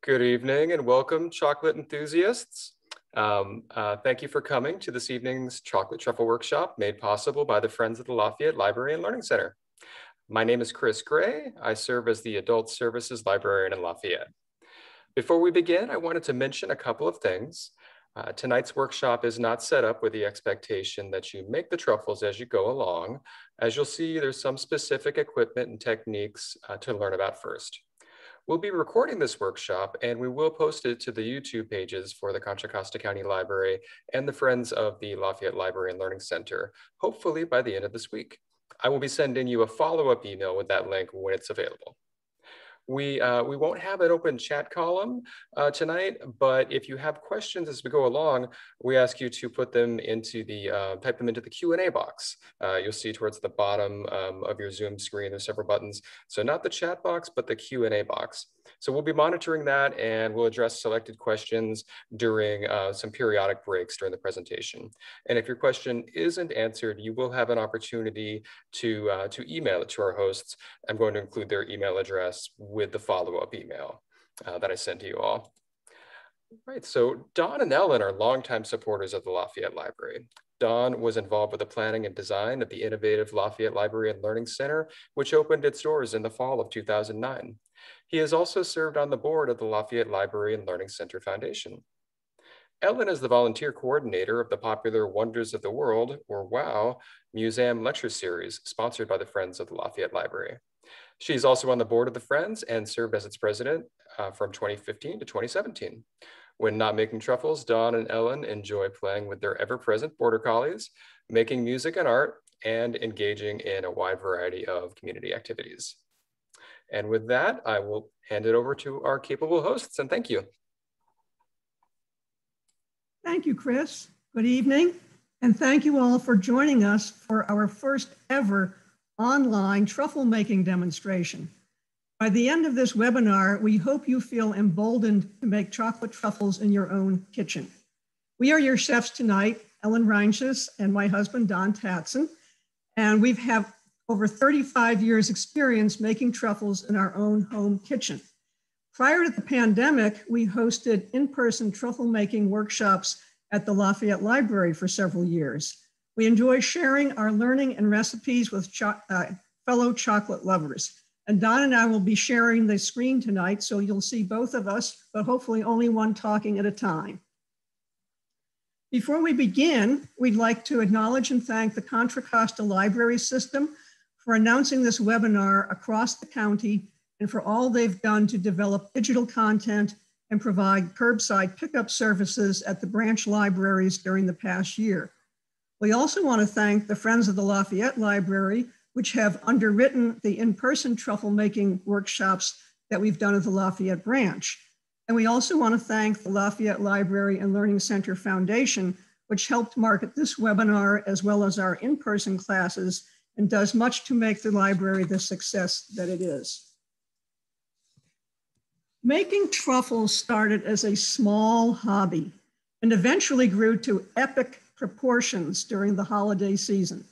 Good evening and welcome, chocolate enthusiasts. Thank you for coming to this evening's Chocolate Truffle Workshop made possible by the Friends of the Lafayette Library and Learning Center. My name is Chris Gray. I serve as the Adult Services Librarian in Lafayette. Before we begin, I wanted to mention a couple of things. Tonight's workshop is not set up with the expectation that you make the truffles as you go along. As you'll see, there's some specific equipment and techniques to learn about first. We'll be recording this workshop and we will post it to the YouTube pages for the Contra Costa County Library and the Friends of the Lafayette Library and Learning Center, hopefully by the end of this week. I will be sending you a follow-up email with that link when it's available. We won't have an open chat column tonight, but if you have questions as we go along, we ask you to put them into type them into the Q&A box. You'll see towards the bottom of your Zoom screen, there's several buttons. So not the chat box, but the Q&A box. So we'll be monitoring that and we'll address selected questions during some periodic breaks during the presentation. And if your question isn't answered, you will have an opportunity to email it to our hosts. I'm going to include their email address with the follow-up email that I sent to you all. Right, so Don and Ellen are longtime supporters of the Lafayette Library. Don was involved with the planning and design of the innovative Lafayette Library and Learning Center, which opened its doors in the fall of 2009. He has also served on the board of the Lafayette Library and Learning Center Foundation. Ellen is the volunteer coordinator of the popular Wonders of the World, or WOW, Museum Lecture Series, sponsored by the Friends of the Lafayette Library. She's also on the board of the Friends and served as its president from 2015 to 2017. When not making truffles, Don and Ellen enjoy playing with their ever-present border collies, making music and art, and engaging in a wide variety of community activities. And with that, I will hand it over to our capable hosts, and thank you. Thank you, Chris. Good evening, and thank you all for joining us for our first ever online truffle making demonstration. By the end of this webinar, we hope you feel emboldened to make chocolate truffles in your own kitchen. We are your chefs tonight, Ellen Reinches and my husband, Don Tatson, and we've have over 35 years experience making truffles in our own home kitchen. Prior to the pandemic, we hosted in-person truffle making workshops at the Lafayette Library for several years. We enjoy sharing our learning and recipes with fellow chocolate lovers. And Don and I will be sharing the screen tonight, so you'll see both of us, but hopefully only one talking at a time. Before we begin, we'd like to acknowledge and thank the Contra Costa Library System for announcing this webinar across the county and for all they've done to develop digital content and provide curbside pickup services at the branch libraries during the past year. We also want to thank the Friends of the Lafayette Library, which have underwritten the in-person truffle making workshops that we've done at the Lafayette branch. And we also want to thank the Lafayette Library and Learning Center Foundation, which helped market this webinar as well as our in-person classes and does much to make the library the success that it is. Making truffles started as a small hobby and eventually grew to epic proportions during the holiday season.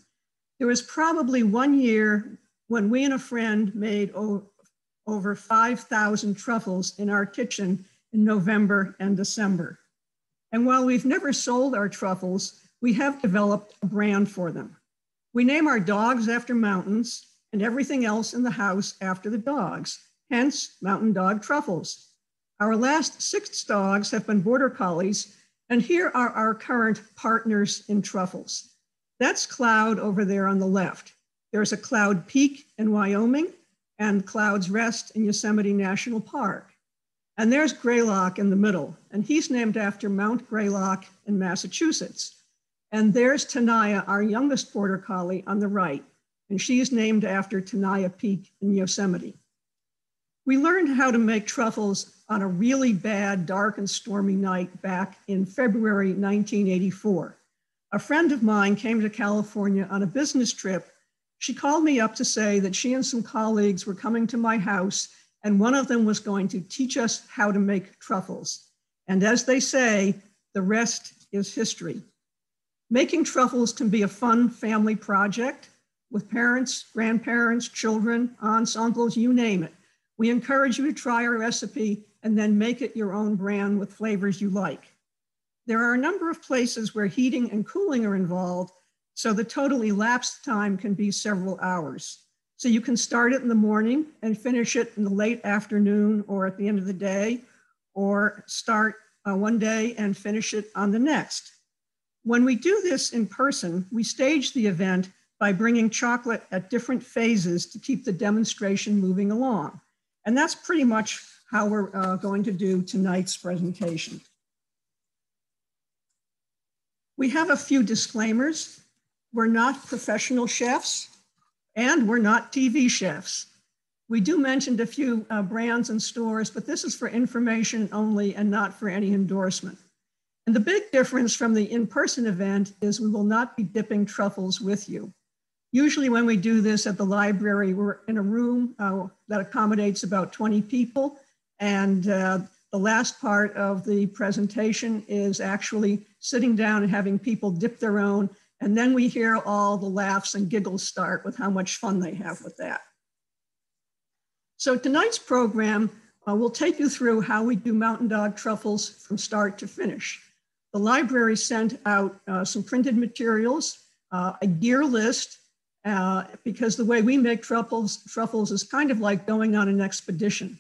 There was probably one year when we and a friend made over 5,000 truffles in our kitchen in November and December. And while we've never sold our truffles, we have developed a brand for them. We name our dogs after mountains and everything else in the house after the dogs, hence Mountain Dog Truffles. Our last 6 dogs have been border collies, and here are our current partners in truffles. That's Cloud over there on the left. There's a Cloud Peak in Wyoming and Cloud's Rest in Yosemite National Park. And there's Greylock in the middle, and he's named after Mount Greylock in Massachusetts. And there's Tenaya, our youngest border collie, on the right, and she's named after Tenaya Peak in Yosemite. We learned how to make truffles on a really bad, dark and stormy night back in February 1984. A friend of mine came to California on a business trip. She called me up to say that she and some colleagues were coming to my house and one of them was going to teach us how to make truffles. And as they say, the rest is history. Making truffles can be a fun family project with parents, grandparents, children, aunts, uncles, you name it. We encourage you to try our recipe and then make it your own brand with flavors you like. There are a number of places where heating and cooling are involved, so the total elapsed time can be several hours. So you can start it in the morning and finish it in the late afternoon or at the end of the day, or start one day and finish it on the next. When we do this in person, we stage the event by bringing chocolate at different phases to keep the demonstration moving along. And that's pretty much how we're going to do tonight's presentation. We have a few disclaimers. We're not professional chefs, and we're not TV chefs. We do mention a few brands and stores, but this is for information only and not for any endorsement. And the big difference from the in-person event is we will not be dipping truffles with you. Usually when we do this at the library, we're in a room that accommodates about 20 people. And the last part of the presentation is actually sitting down and having people dip their own. And then we hear all the laughs and giggles start with how much fun they have with that. So tonight's program will take you through how we do Mountain Dog truffles from start to finish. The library sent out some printed materials, a gear list, because the way we make truffles is kind of like going on an expedition.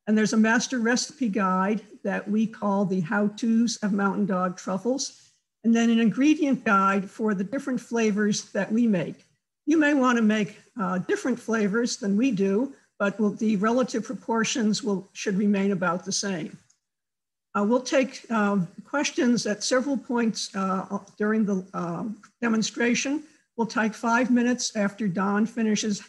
And there's a master recipe guide that we call the how-tos of Mountain Dog truffles, and then an ingredient guide for the different flavors that we make. You may want to make different flavors than we do, but the relative proportions should remain about the same. We'll take questions at several points during the demonstration. We'll take 5 minutes after Don finishes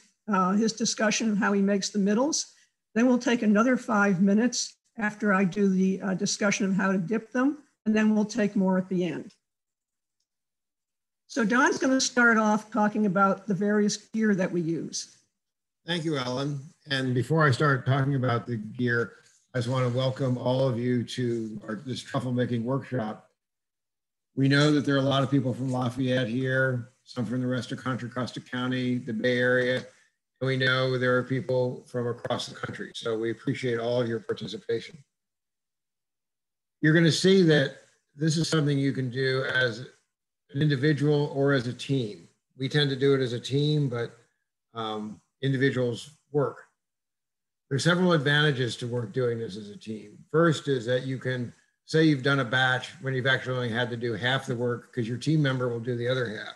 his discussion of how he makes the middles. Then we'll take another 5 minutes after I do the discussion of how to dip them, and then we'll take more at the end. So Don's going to start off talking about the various gear that we use. Thank you, Ellen. And before I start talking about the gear, I just want to welcome all of you to this truffle making workshop. We know that there are a lot of people from Lafayette here, some from the rest of Contra Costa County, the Bay Area, and we know there are people from across the country. So we appreciate all of your participation. You're going to see that this is something you can do as an individual or as a team. We tend to do it as a team, but individuals work. There's several advantages to doing this as a team. First is that you can say you've done a batch when you've actually only had to do half the work because your team member will do the other half.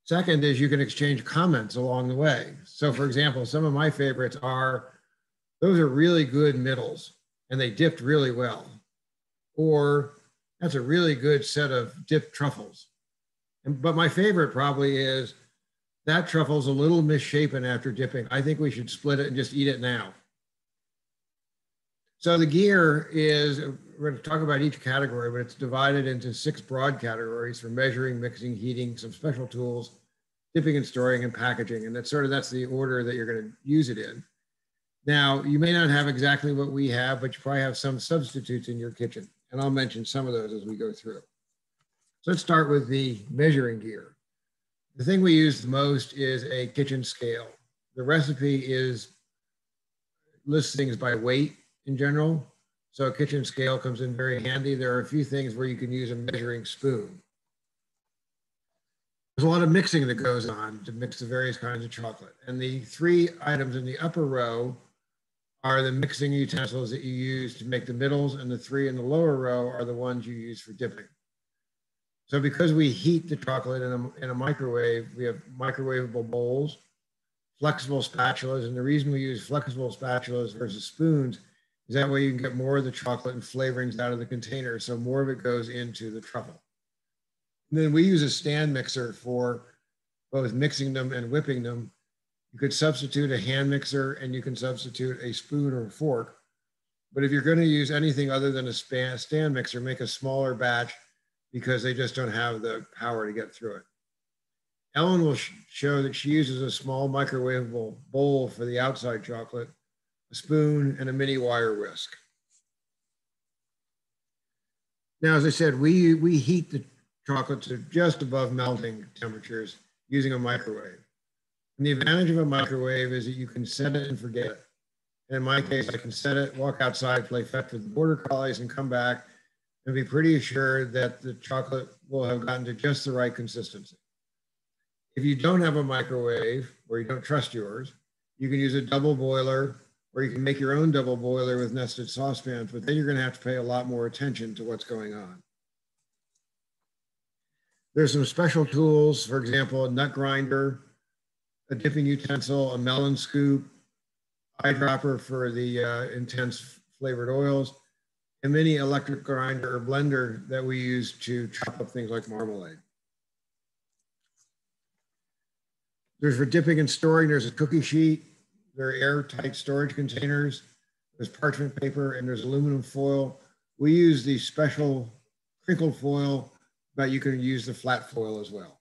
Second is you can exchange comments along the way. So for example, some of my favorites are, those are really good middles and they dipped really well. Or that's a really good set of dipped truffles. But my favorite probably is, that truffle's a little misshapen after dipping. I think we should split it and just eat it now. So the gear is, we're going to talk about each category, but it's divided into 6 broad categories for measuring, mixing, heating, some special tools, dipping and storing, and packaging. And that's the order that you're going to use it in. Now, you may not have exactly what we have, but you probably have some substitutes in your kitchen. And I'll mention some of those as we go through. So let's start with the measuring gear. The thing we use the most is a kitchen scale. The recipe lists things by weight in general. So a kitchen scale comes in very handy. There are a few things where you can use a measuring spoon. There's a lot of mixing that goes on to mix the various kinds of chocolate. And the 3 items in the upper row are the mixing utensils that you use to make the middles, and the 3 in the lower row are the ones you use for dipping. So because we heat the chocolate in a microwave, we have microwavable bowls, flexible spatulas. And the reason we use flexible spatulas versus spoons is that way you can get more of the chocolate and flavorings out of the container. So more of it goes into the truffle. And then we use a stand mixer for both mixing them and whipping them. You could substitute a hand mixer and you can substitute a spoon or a fork. But if you're going to use anything other than a stand mixer, make a smaller batch, because they just don't have the power to get through it. Ellen will show that she uses a small microwavable bowl for the outside chocolate, a spoon, and a mini wire whisk. Now, as I said, we heat the chocolate to just above melting temperatures using a microwave. And the advantage of a microwave is that you can set it and forget it. And in my case, I can set it, walk outside, play fetch with the border collies, and come back and be pretty assured that the chocolate will have gotten to just the right consistency. If you don't have a microwave or you don't trust yours, you can use a double boiler, or you can make your own double boiler with nested saucepans, but then you're going to have to pay a lot more attention to what's going on. There's some special tools, for example, a nut grinder, a dipping utensil, a melon scoop, eyedropper for the intense flavored oils, and mini electric grinder or blender that we use to chop up things like marmalade. There's for dipping and storing, there's a cookie sheet, there are airtight storage containers, there's parchment paper, and there's aluminum foil. We use the special crinkled foil, but you can use the flat foil as well.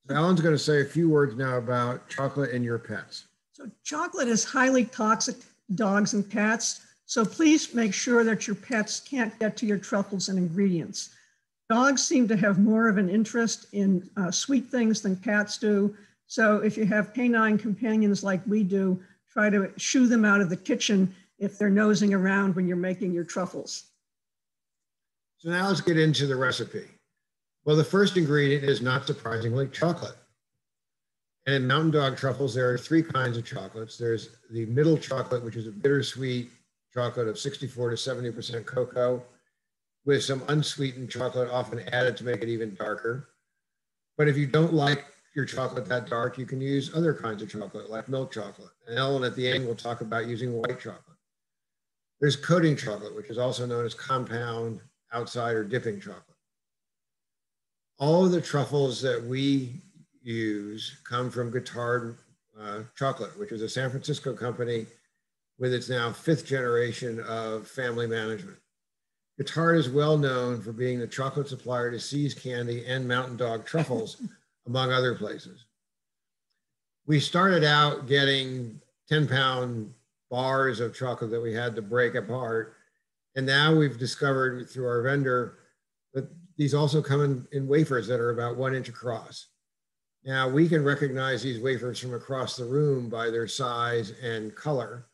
So Ellen's going to say a few words now about chocolate and your pets. So chocolate is highly toxic to dogs and cats. So please make sure that your pets can't get to your truffles and ingredients. Dogs seem to have more of an interest in sweet things than cats do. So if you have canine companions like we do, try to shoo them out of the kitchen if they're nosing around when you're making your truffles. So now let's get into the recipe. Well, the first ingredient is, not surprisingly, chocolate. And in Mountain Dog truffles, there are three kinds of chocolates. There's the middle chocolate, which is a bittersweet chocolate of 64 to 70% cocoa, with some unsweetened chocolate often added to make it even darker. But if you don't like your chocolate that dark, you can use other kinds of chocolate, like milk chocolate. And Ellen at the end will talk about using white chocolate. There's coating chocolate, which is also known as compound, outside, or dipping chocolate. All of the truffles that we use come from Guittard Chocolate, which is a San Francisco company with its now 5th generation of family management. Guittard is well known for being the chocolate supplier to See's Candy and Mountain Dog Truffles, among other places. We started out getting 10-pound bars of chocolate that we had to break apart. And now we've discovered through our vendor that these also come in wafers that are about 1 inch across. Now we can recognize these wafers from across the room by their size and color,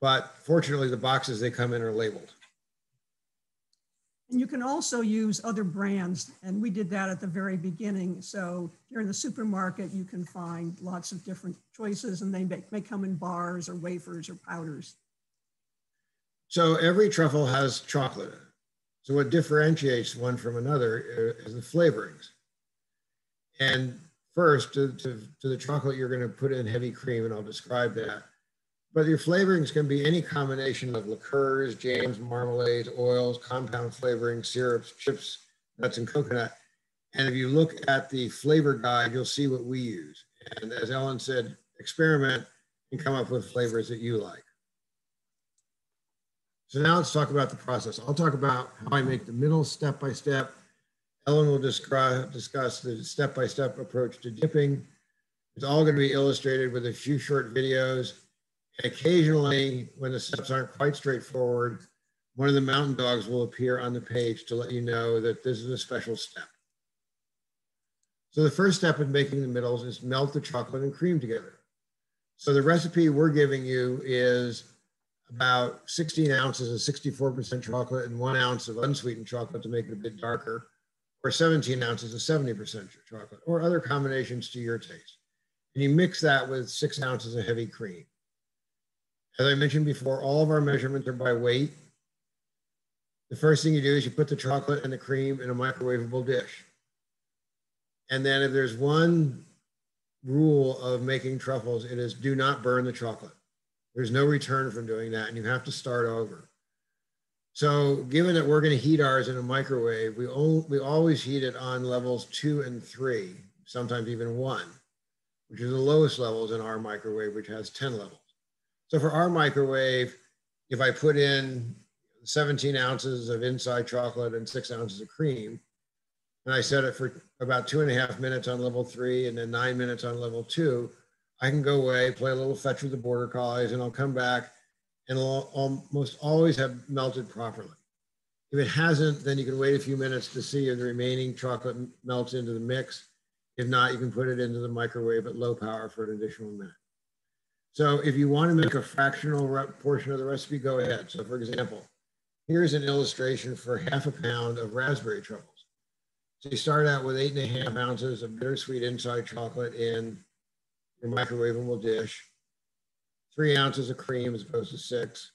but fortunately the boxes they come in are labeled. And you can also use other brands, and we did that at the very beginning. So if you're in the supermarket, you can find lots of different choices, and they may come in bars or wafers or powders. So every truffle has chocolate. So what differentiates one from another is the flavorings. And first, to the chocolate, you're going to put in heavy cream, and I'll describe that. But your flavorings can be any combination of liqueurs, jams, marmalades, oils, compound flavorings, syrups, chips, nuts, and coconut. And if you look at the flavor guide, you'll see what we use. And as Ellen said, experiment and come up with flavors that you like. So now let's talk about the process. I'll talk about how I make the middle step-by-step. Ellen will discuss the step-by-step approach to dipping. It's all going to be illustrated with a few short videos. And occasionally, when the steps aren't quite straightforward, one of the Mountain Dogs will appear on the page to let you know that this is a special step. So the first step in making the middles is melt the chocolate and cream together. So the recipe we're giving you is about 16 ounces of 64% chocolate and 1 ounce of unsweetened chocolate to make it a bit darker, or 17 ounces of 70% chocolate, or other combinations to your taste. And you mix that with 6 ounces of heavy cream. As I mentioned before, all of our measurements are by weight. The first thing you do is you put the chocolate and the cream in a microwavable dish. And then if there's one rule of making truffles, it is do not burn the chocolate. There's no return from doing that, and you have to start over. So given that we're going to heat ours in a microwave, we always heat it on levels 2 and 3, sometimes even 1, which is the lowest levels in our microwave, which has 10 levels. So for our microwave, if I put in 17 ounces of inside chocolate and 6 ounces of cream, and I set it for about 2.5 minutes on level 3 and then 9 minutes on level 2, I can go away, play a little fetch with the border collies, and I'll come back and it'll almost always have melted properly. If it hasn't, then you can wait a few minutes to see if the remaining chocolate melts into the mix. If not, you can put it into the microwave at low power for an additional minute. So if you want to make a fractional portion of the recipe, go ahead. So for example, here's an illustration for 1/2 pound of raspberry truffles. So you start out with 8.5 ounces of bittersweet inside chocolate in your microwavable dish, 3 ounces of cream as opposed to 6,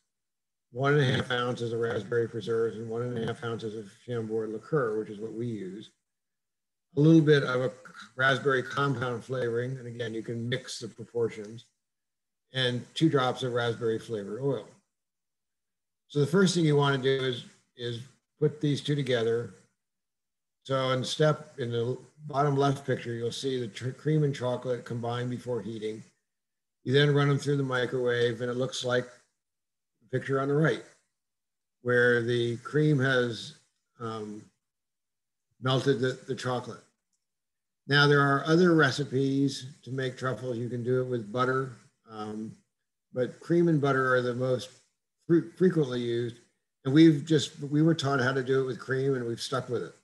1.5 ounces of raspberry preserves, and 1.5 ounces of Chambord liqueur, which is what we use. A little bit of a raspberry compound flavoring, and again, you can mix the proportions, and 2 drops of raspberry flavored oil. So the first thing you want to do is put these two together. So in the bottom left picture, you'll see the cream and chocolate combined before heating. You then run them through the microwave, and it looks like the picture on the right, where the cream has melted the chocolate. Now, there are other recipes to make truffles. You can do it with butter, but cream and butter are the most frequently used. And we were taught how to do it with cream, and we've stuck with it.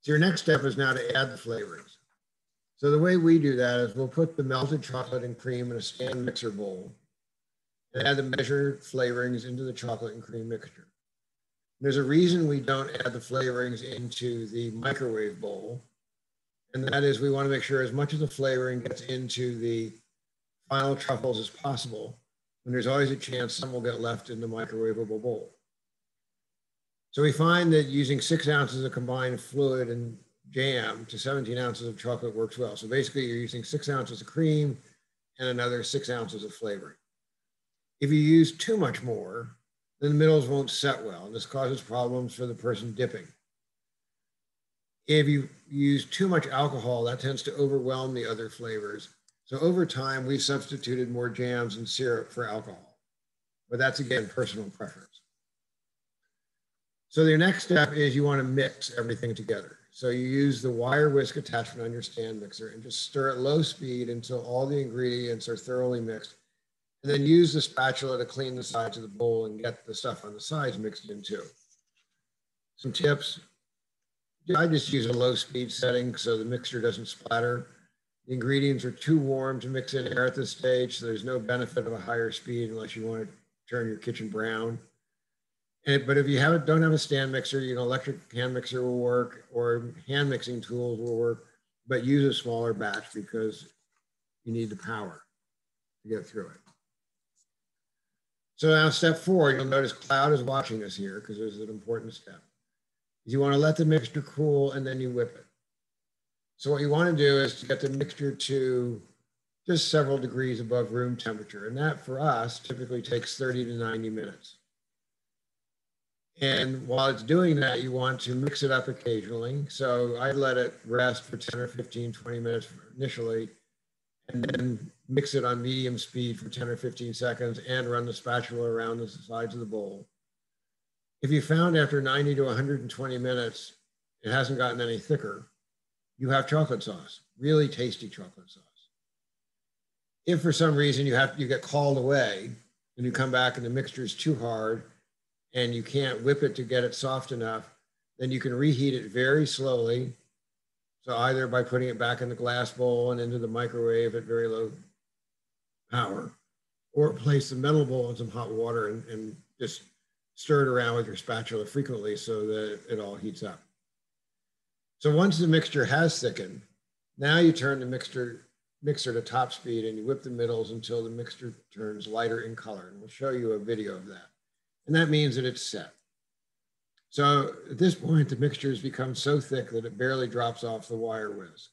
So your next step is now to add the flavorings. So the way we do that is we'll put the melted chocolate and cream in a stand mixer bowl and add the measured flavorings into the chocolate and cream mixture. There's a reason we don't add the flavorings into the microwave bowl, and that is we want to make sure as much of the flavoring gets into the final truffles as possible, and there's always a chance some will get left in the microwavable bowl. So we find that using 6 ounces of combined fluid and jam to 17 ounces of chocolate works well. So basically you're using 6 ounces of cream and another 6 ounces of flavoring. If you use too much more, then the middles won't set well, and this causes problems for the person dipping. If you use too much alcohol, that tends to overwhelm the other flavors. So over time, we substituted more jams and syrup for alcohol, but that's again, personal preference. So your next step is you want to mix everything together. So you use the wire whisk attachment on your stand mixer and just stir at low speed until all the ingredients are thoroughly mixed. And then use the spatula to clean the sides of the bowl and get the stuff on the sides mixed in too. Some tips. I just use a low speed setting so the mixture doesn't splatter. The ingredients are too warm to mix in air at this stage, so there's no benefit of a higher speed unless you want to turn your kitchen brown. But if you don't have a stand mixer, an electric hand mixer will work, or hand mixing tools will work, but use a smaller batch because you need the power to get through it. So now step 4, you'll notice Cloud is watching us here because there's an important step. You want to let the mixture cool and then you whip it. So what you want to do is to get the mixture to just several degrees above room temperature. And that for us typically takes 30 to 90 minutes. And while it's doing that, you want to mix it up occasionally. So I let it rest for 10 or 15, 20 minutes initially, and then mix it on medium speed for 10 or 15 seconds and run the spatula around the sides of the bowl. If you found after 90 to 120 minutes, it hasn't gotten any thicker, you have chocolate sauce, really tasty chocolate sauce. If for some reason you get called away and you come back and the mixture is too hard and you can't whip it to get it soft enough, then you can reheat it very slowly. So either by putting it back in the glass bowl and into the microwave at very low power, or place the metal bowl in some hot water and just stir it around with your spatula frequently so that it all heats up. So once the mixture has thickened, now you turn the mixer to top speed and you whip the middles until the mixture turns lighter in color. And we'll show you a video of that. And that means that it's set. So at this point, the mixture has become so thick that it barely drops off the wire whisk.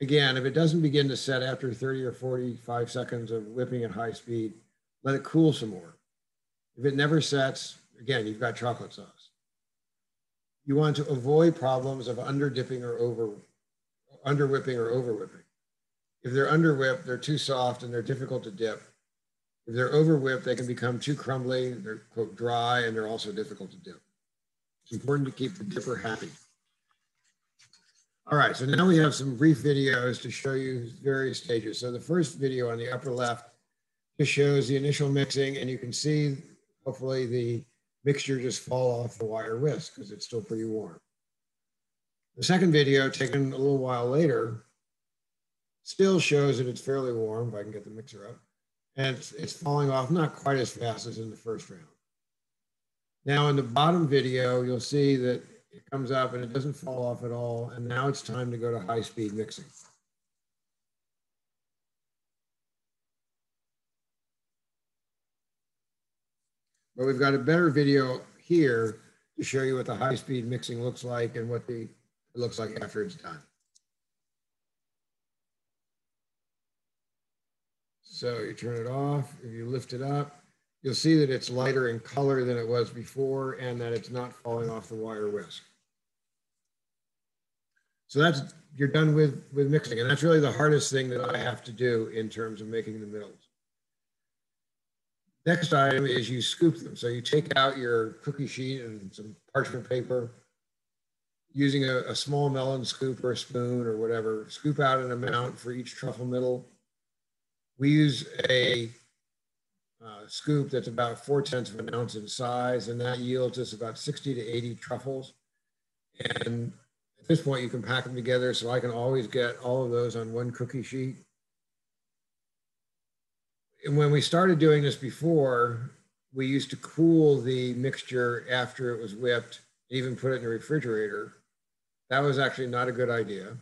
Again, if it doesn't begin to set after 30 or 45 seconds of whipping at high speed, let it cool some more. If it never sets, again, you've got chocolate sauce. You want to avoid problems of under-whipping or over-whipping. If they're under-whipped, they're too soft and they're difficult to dip. If they're over-whipped, they can become too crumbly, they're quote, dry, and they're also difficult to dip. It's important to keep the dipper happy. All right, so now we have some brief videos to show you various stages. So the first video on the upper left just shows the initial mixing, and you can see, hopefully, the mixture just fall off the wire whisk because it's still pretty warm. The second video, taken a little while later, still shows that it's fairly warm, if I can get the mixer up. And it's falling off not quite as fast as in the first round. Now in the bottom video, you'll see that it comes up and it doesn't fall off at all. And now it's time to go to high-speed mixing. But we've got a better video here to show you what the high-speed mixing looks like and what it looks like after it's done. So you turn it off. If you lift it up, you'll see that it's lighter in color than it was before and that it's not falling off the wire whisk. So you're done with mixing. And that's really the hardest thing that I have to do in terms of making the middles. Next item is you scoop them. So you take out your cookie sheet and some parchment paper, using a small melon scoop or a spoon or whatever, scoop out an amount for each truffle middle. We use a scoop that's about 4/10 of an ounce in size, and that yields us about 60 to 80 truffles. And at this point, you can pack them together, so I can always get all of those on one cookie sheet. And when we started doing this before, we used to cool the mixture after it was whipped, even put it in the refrigerator. That was actually not a good idea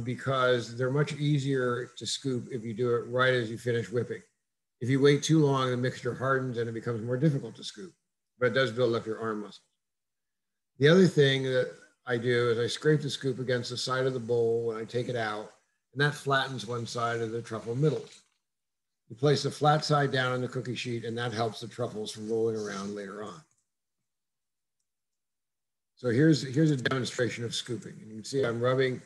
because they're much easier to scoop if you do it right as you finish whipping. If you wait too long, the mixture hardens and it becomes more difficult to scoop, but it does build up your arm muscles. The other thing that I do is I scrape the scoop against the side of the bowl when I take it out, and that flattens one side of the truffle middle. You place the flat side down on the cookie sheet, and that helps the truffles from rolling around later on. So here's a demonstration of scooping. And you can see I'm rubbing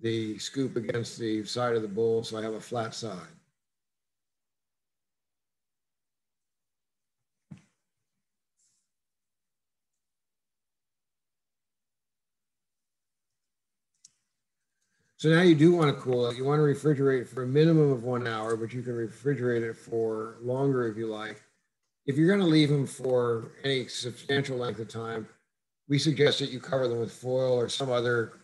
the scoop against the side of the bowl, so I have a flat side. So now you do want to cool it. You want to refrigerate it for a minimum of 1 hour, but you can refrigerate it for longer if you like. If you're going to leave them for any substantial length of time, we suggest that you cover them with foil or some other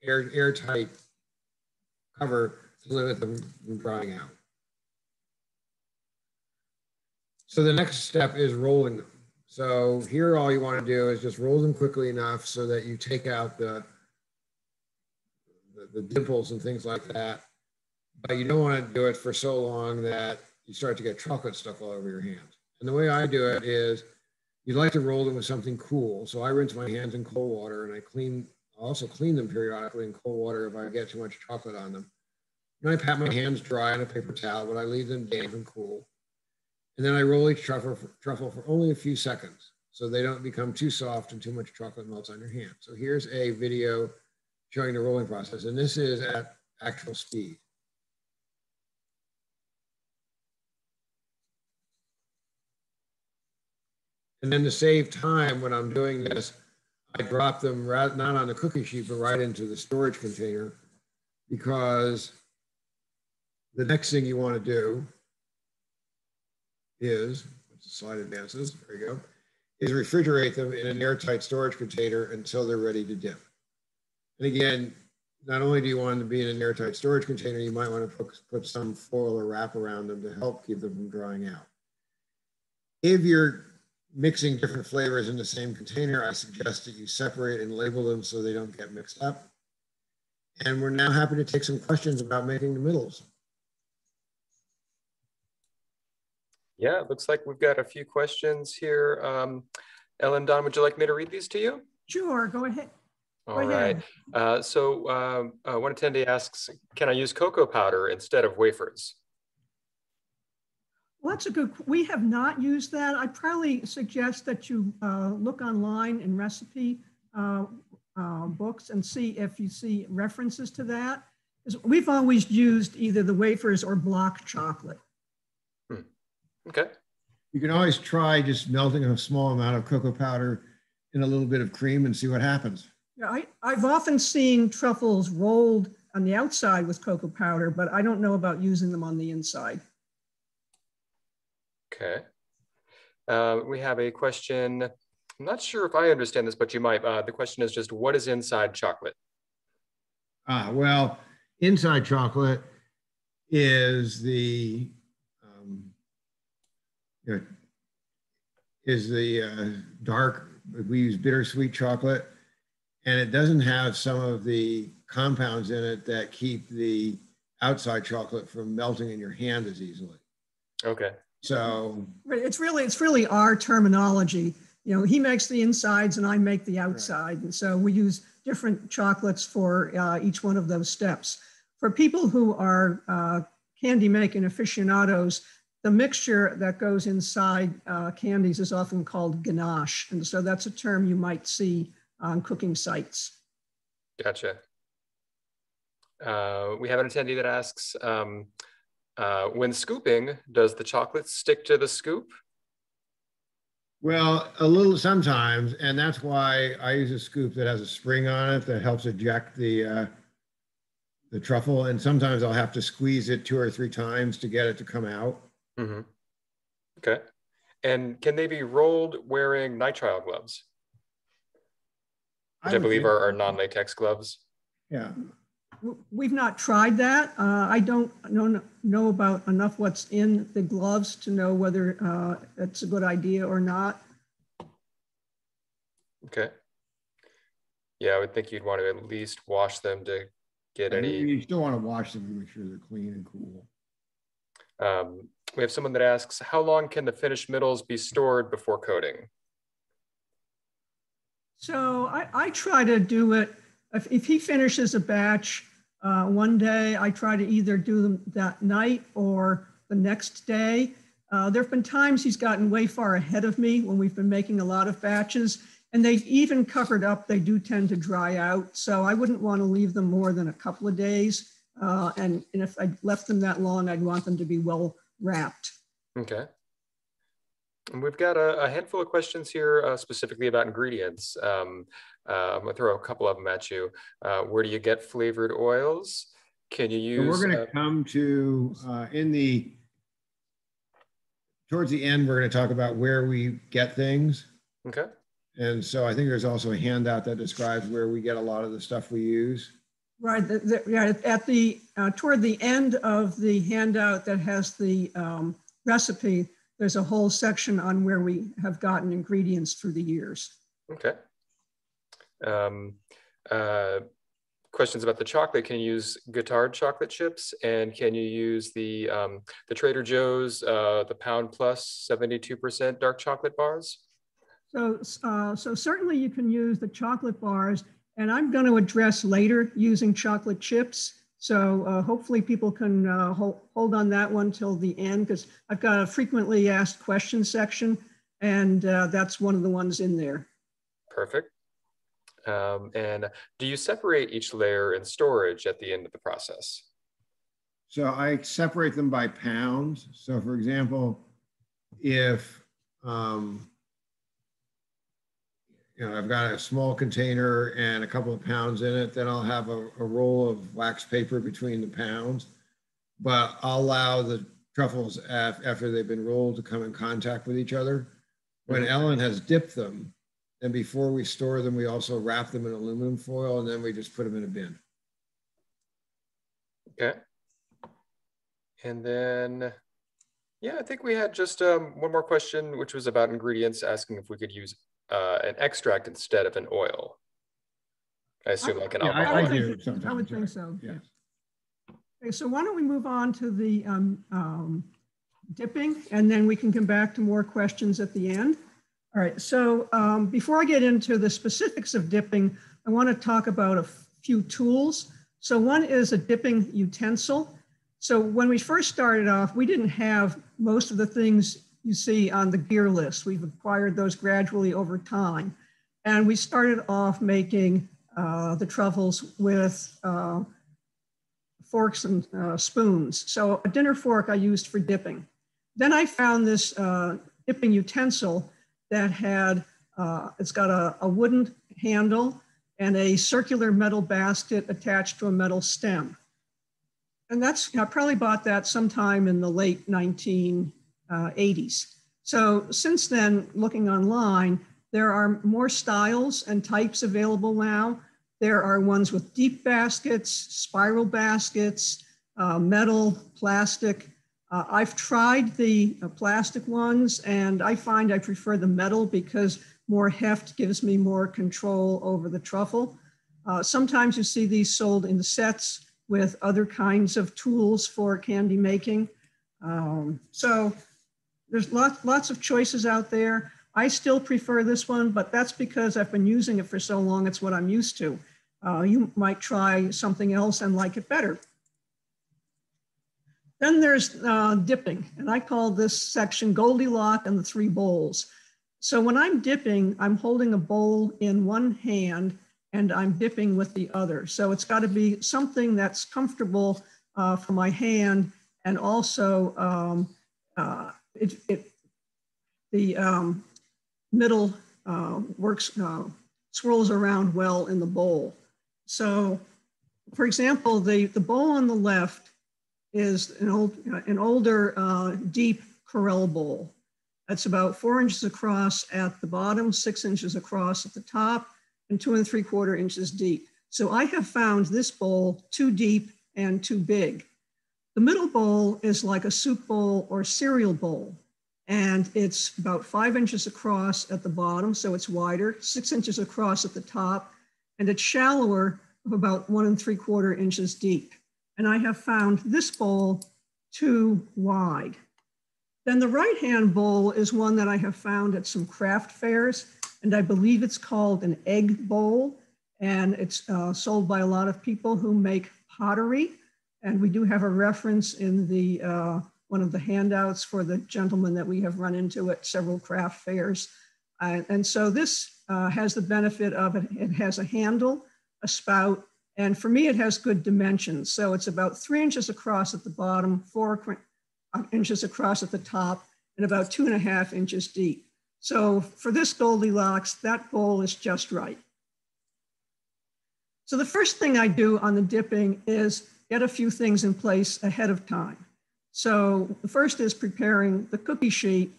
airtight cover to limit them from drying out. So the next step is rolling them. So here all you want to do is just roll them quickly enough so that you take out the dimples and things like that. But you don't want to do it for so long that you start to get chocolate stuck all over your hands. And the way I do it is you'd like to roll them with something cool. So I rinse my hands in cold water and I also clean them periodically in cold water if I get too much chocolate on them. And I pat my hands dry on a paper towel, but I leave them damp and cool. And then I roll each truffle for only a few seconds so they don't become too soft and too much chocolate melts on your hand. So here's a video showing the rolling process, and this is at actual speed. And then to save time when I'm doing this, I drop them not on the cookie sheet, but right into the storage container, because the next thing you want to do is, once the slide advances, there you go, is refrigerate them in an airtight storage container until they're ready to dip. And again, not only do you want them to be in an airtight storage container, you might want to put some foil or wrap around them to help keep them from drying out. If you're mixing different flavors in the same container, I suggest that you separate and label them so they don't get mixed up. And we're now happy to take some questions about making the middles. Yeah, it looks like we've got a few questions here. Ellen, Don, would you like me to read these to you? Sure, go ahead. All right. So one attendee asks, can I use cocoa powder instead of wafers? Well, that's a good, we have not used that. I probably suggest that you look online in recipe books and see if you see references to that. Because we've always used either the wafers or block chocolate. Okay. You can always try just melting a small amount of cocoa powder in a little bit of cream and see what happens. Yeah, I've often seen truffles rolled on the outside with cocoa powder, but I don't know about using them on the inside. Okay. We have a question. I'm not sure if I understand this, but you might. The question is just, what is inside chocolate? Well, inside chocolate is the you know, dark. We use bittersweet chocolate, and it doesn't have some of the compounds in it that keep the outside chocolate from melting in your hand as easily. Okay. So it's really our terminology. You know, he makes the insides and I make the outside. Right. And so we use different chocolates for each one of those steps. For people who are candy making aficionados, the mixture that goes inside candies is often called ganache. And so that's a term you might see on cooking sites. Gotcha. We have an attendee that asks, when scooping, does the chocolate stick to the scoop? Well, a little sometimes, and that's why I use a scoop that has a spring on it that helps eject the truffle. And sometimes I'll have to squeeze it 2 or 3 times to get it to come out. Mm-hmm. Okay. And can they be rolled wearing nitrile gloves? Which I believe are non-latex gloves. Yeah. We've not tried that. I don't know about enough what's in the gloves to know whether it's a good idea or not. Okay. Yeah, I would think you'd want to at least wash them to get any. You still want to wash them to make sure they're clean and cool. We have someone that asks, how long can the finished middles be stored before coating? So I try to do it. If he finishes a batch one day, I try to either do them that night or the next day. There have been times he's gotten way far ahead of me when we've been making a lot of batches, and they've even covered up. They do tend to dry out. So I wouldn't want to leave them more than a couple of days. And if I left them that long, I'd want them to be well wrapped. Okay. And we've got a handful of questions here specifically about ingredients. I'm going to throw a couple of them at you. Where do you get flavored oils? Can you use... So we're going to come to, towards the end, we're going to talk about where we get things. Okay. And so I think there's also a handout that describes where we get a lot of the stuff we use. Right, yeah, toward the end of the handout that has the recipe, there's a whole section on where we have gotten ingredients through the years. Okay. Questions about the chocolate. Can you use Guittard chocolate chips? And can you use the Trader Joe's, the Pound Plus 72% dark chocolate bars? So certainly you can use the chocolate bars, and I'm going to address later using chocolate chips. So hopefully people can hold on that one till the end, because I've got a frequently asked questions section, and that's one of the ones in there. Perfect. And do you separate each layer in storage at the end of the process? So I separate them by pounds. So for example, if I've got a small container and a couple of pounds in it, then I'll have a roll of wax paper between the pounds, but I'll allow the truffles after they've been rolled to come in contact with each other. When Ellen has dipped them, and before we store them, we also wrap them in aluminum foil, and then we just put them in a bin. Okay. And then, yeah, I think we had just one more question, which was about ingredients, asking if we could use an extract instead of an oil. I assume like an alcohol. I do sometimes. I would think so. Yes. Okay, so why don't we move on to the dipping, and then we can come back to more questions at the end. All right, so before I get into the specifics of dipping, I want to talk about a few tools. So one is a dipping utensil. So when we first started off, we didn't have most of the things you see on the gear list. We've acquired those gradually over time. And we started off making the truffles with forks and spoons. So a dinner fork I used for dipping. Then I found this dipping utensil that had, it's got a wooden handle and a circular metal basket attached to a metal stem. And that's, I probably bought that sometime in the late 1980s. So since then, looking online, there are more styles and types available now. There are ones with deep baskets, spiral baskets, metal, plastic. I've tried the plastic ones, and I find I prefer the metal because more heft gives me more control over the truffle. Sometimes you see these sold in sets with other kinds of tools for candy making. So there's lots of choices out there. I still prefer this one, but that's because I've been using it for so long, it's what I'm used to. You might try something else and like it better. Then there's dipping, and I call this section Goldilocks and the Three Bowls. So when I'm dipping, I'm holding a bowl in one hand and I'm dipping with the other. So it's got to be something that's comfortable for my hand, and also the middle swirls around well in the bowl. So for example, the bowl on the left is an older deep Corelle bowl. That's about 4 inches across at the bottom, 6 inches across at the top, and 2 3/4 inches deep. So I have found this bowl too deep and too big. The middle bowl is like a soup bowl or cereal bowl, and it's about 5 inches across at the bottom, so it's wider, 6 inches across at the top, and it's shallower of about 1 3/4 inches deep. And I have found this bowl too wide. Then the right-hand bowl is one that I have found at some craft fairs, and I believe it's called an egg bowl, and it's sold by a lot of people who make pottery. And we do have a reference in the one of the handouts for the gentleman that we have run into at several craft fairs. And so this has the benefit of it has a handle, a spout, and for me, it has good dimensions. So it's about 3 inches across at the bottom, 4 inches across at the top, and about 2.5 inches deep. So for this Goldilocks, that bowl is just right. So the first thing I do on the dipping is get a few things in place ahead of time. So the first is preparing the cookie sheet.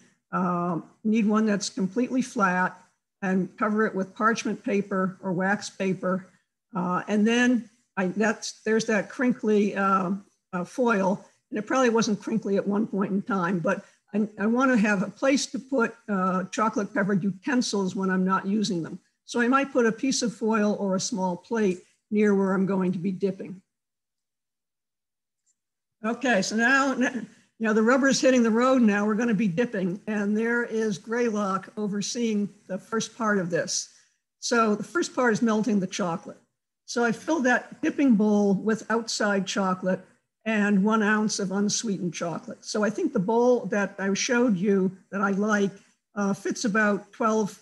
Need one that's completely flat, and cover it with parchment paper or wax paper. And then there's that crinkly foil, and it probably wasn't crinkly at one point in time, but I want to have a place to put chocolate covered utensils when I'm not using them. So I might put a piece of foil or a small plate near where I'm going to be dipping. Okay, so now the rubber is hitting the road now. We're going to be dipping, and there is Greylock overseeing the first part of this. So the first part is melting the chocolate. So I filled that dipping bowl with outside chocolate and 1 ounce of unsweetened chocolate. So I think the bowl that I showed you that I like fits about 12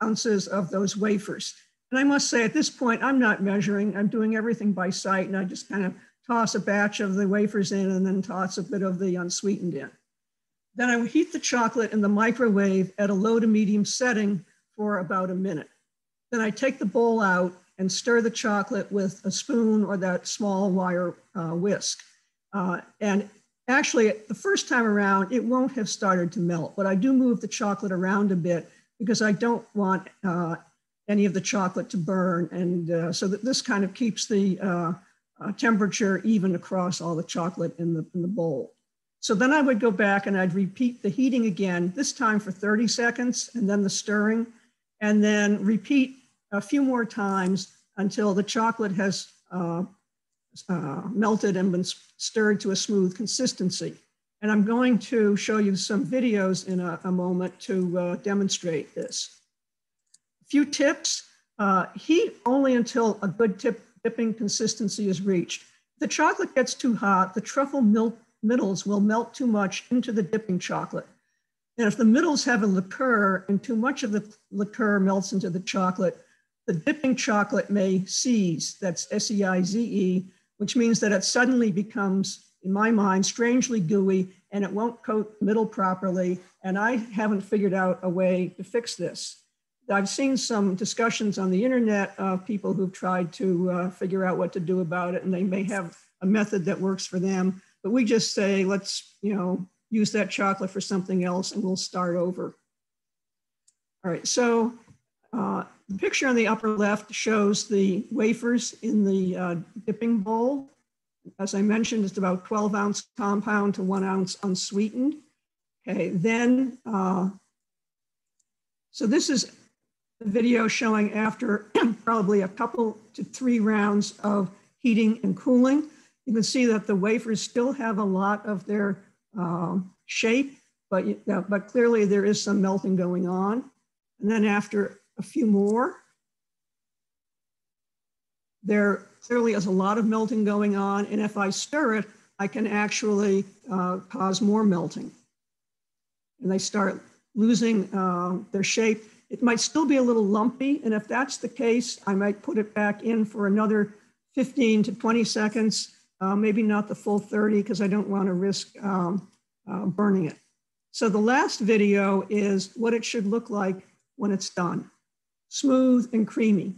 ounces of those wafers. And I must say at this point, I'm not measuring, I'm doing everything by sight, and I just kind of toss a batch of the wafers in and then toss a bit of the unsweetened in. Then I would heat the chocolate in the microwave at a low to medium setting for about a minute. Then I take the bowl out and stir the chocolate with a spoon or that small wire whisk. And actually, the first time around, it won't have started to melt, but I do move the chocolate around a bit because I don't want any of the chocolate to burn. And so that this kind of keeps the temperature even across all the chocolate in the bowl. So then I would go back and I'd repeat the heating again, this time for 30 seconds, and then the stirring, and then repeat a few more times until the chocolate has melted and been stirred to a smooth consistency. And I'm going to show you some videos in a moment to demonstrate this. A few tips: heat only until a good dipping consistency is reached. If the chocolate gets too hot, the truffle middles will melt too much into the dipping chocolate. And if the middles have a liqueur and too much of the liqueur melts into the chocolate, the dipping chocolate may seize, that's S-E-I-Z-E, which means that it suddenly becomes, in my mind, strangely gooey, and it won't coat the middle properly. And I haven't figured out a way to fix this. I've seen some discussions on the internet of people who've tried to figure out what to do about it, and they may have a method that works for them. But we just say, let's use that chocolate for something else, and we'll start over. All right, so The picture on the upper left shows the wafers in the dipping bowl. As I mentioned, it's about 12-ounce compound to 1 ounce unsweetened. Okay, then, so this is the video showing after probably a couple to 3 rounds of heating and cooling. You can see that the wafers still have a lot of their shape, but clearly there is some melting going on. And then after a few more, there clearly is a lot of melting going on. And if I stir it, I can actually cause more melting. And they start losing their shape. It might still be a little lumpy. And if that's the case, I might put it back in for another 15 to 20 seconds, maybe not the full 30, because I don't want to risk burning it. So the last video is what it should look like when it's done. Smooth and creamy.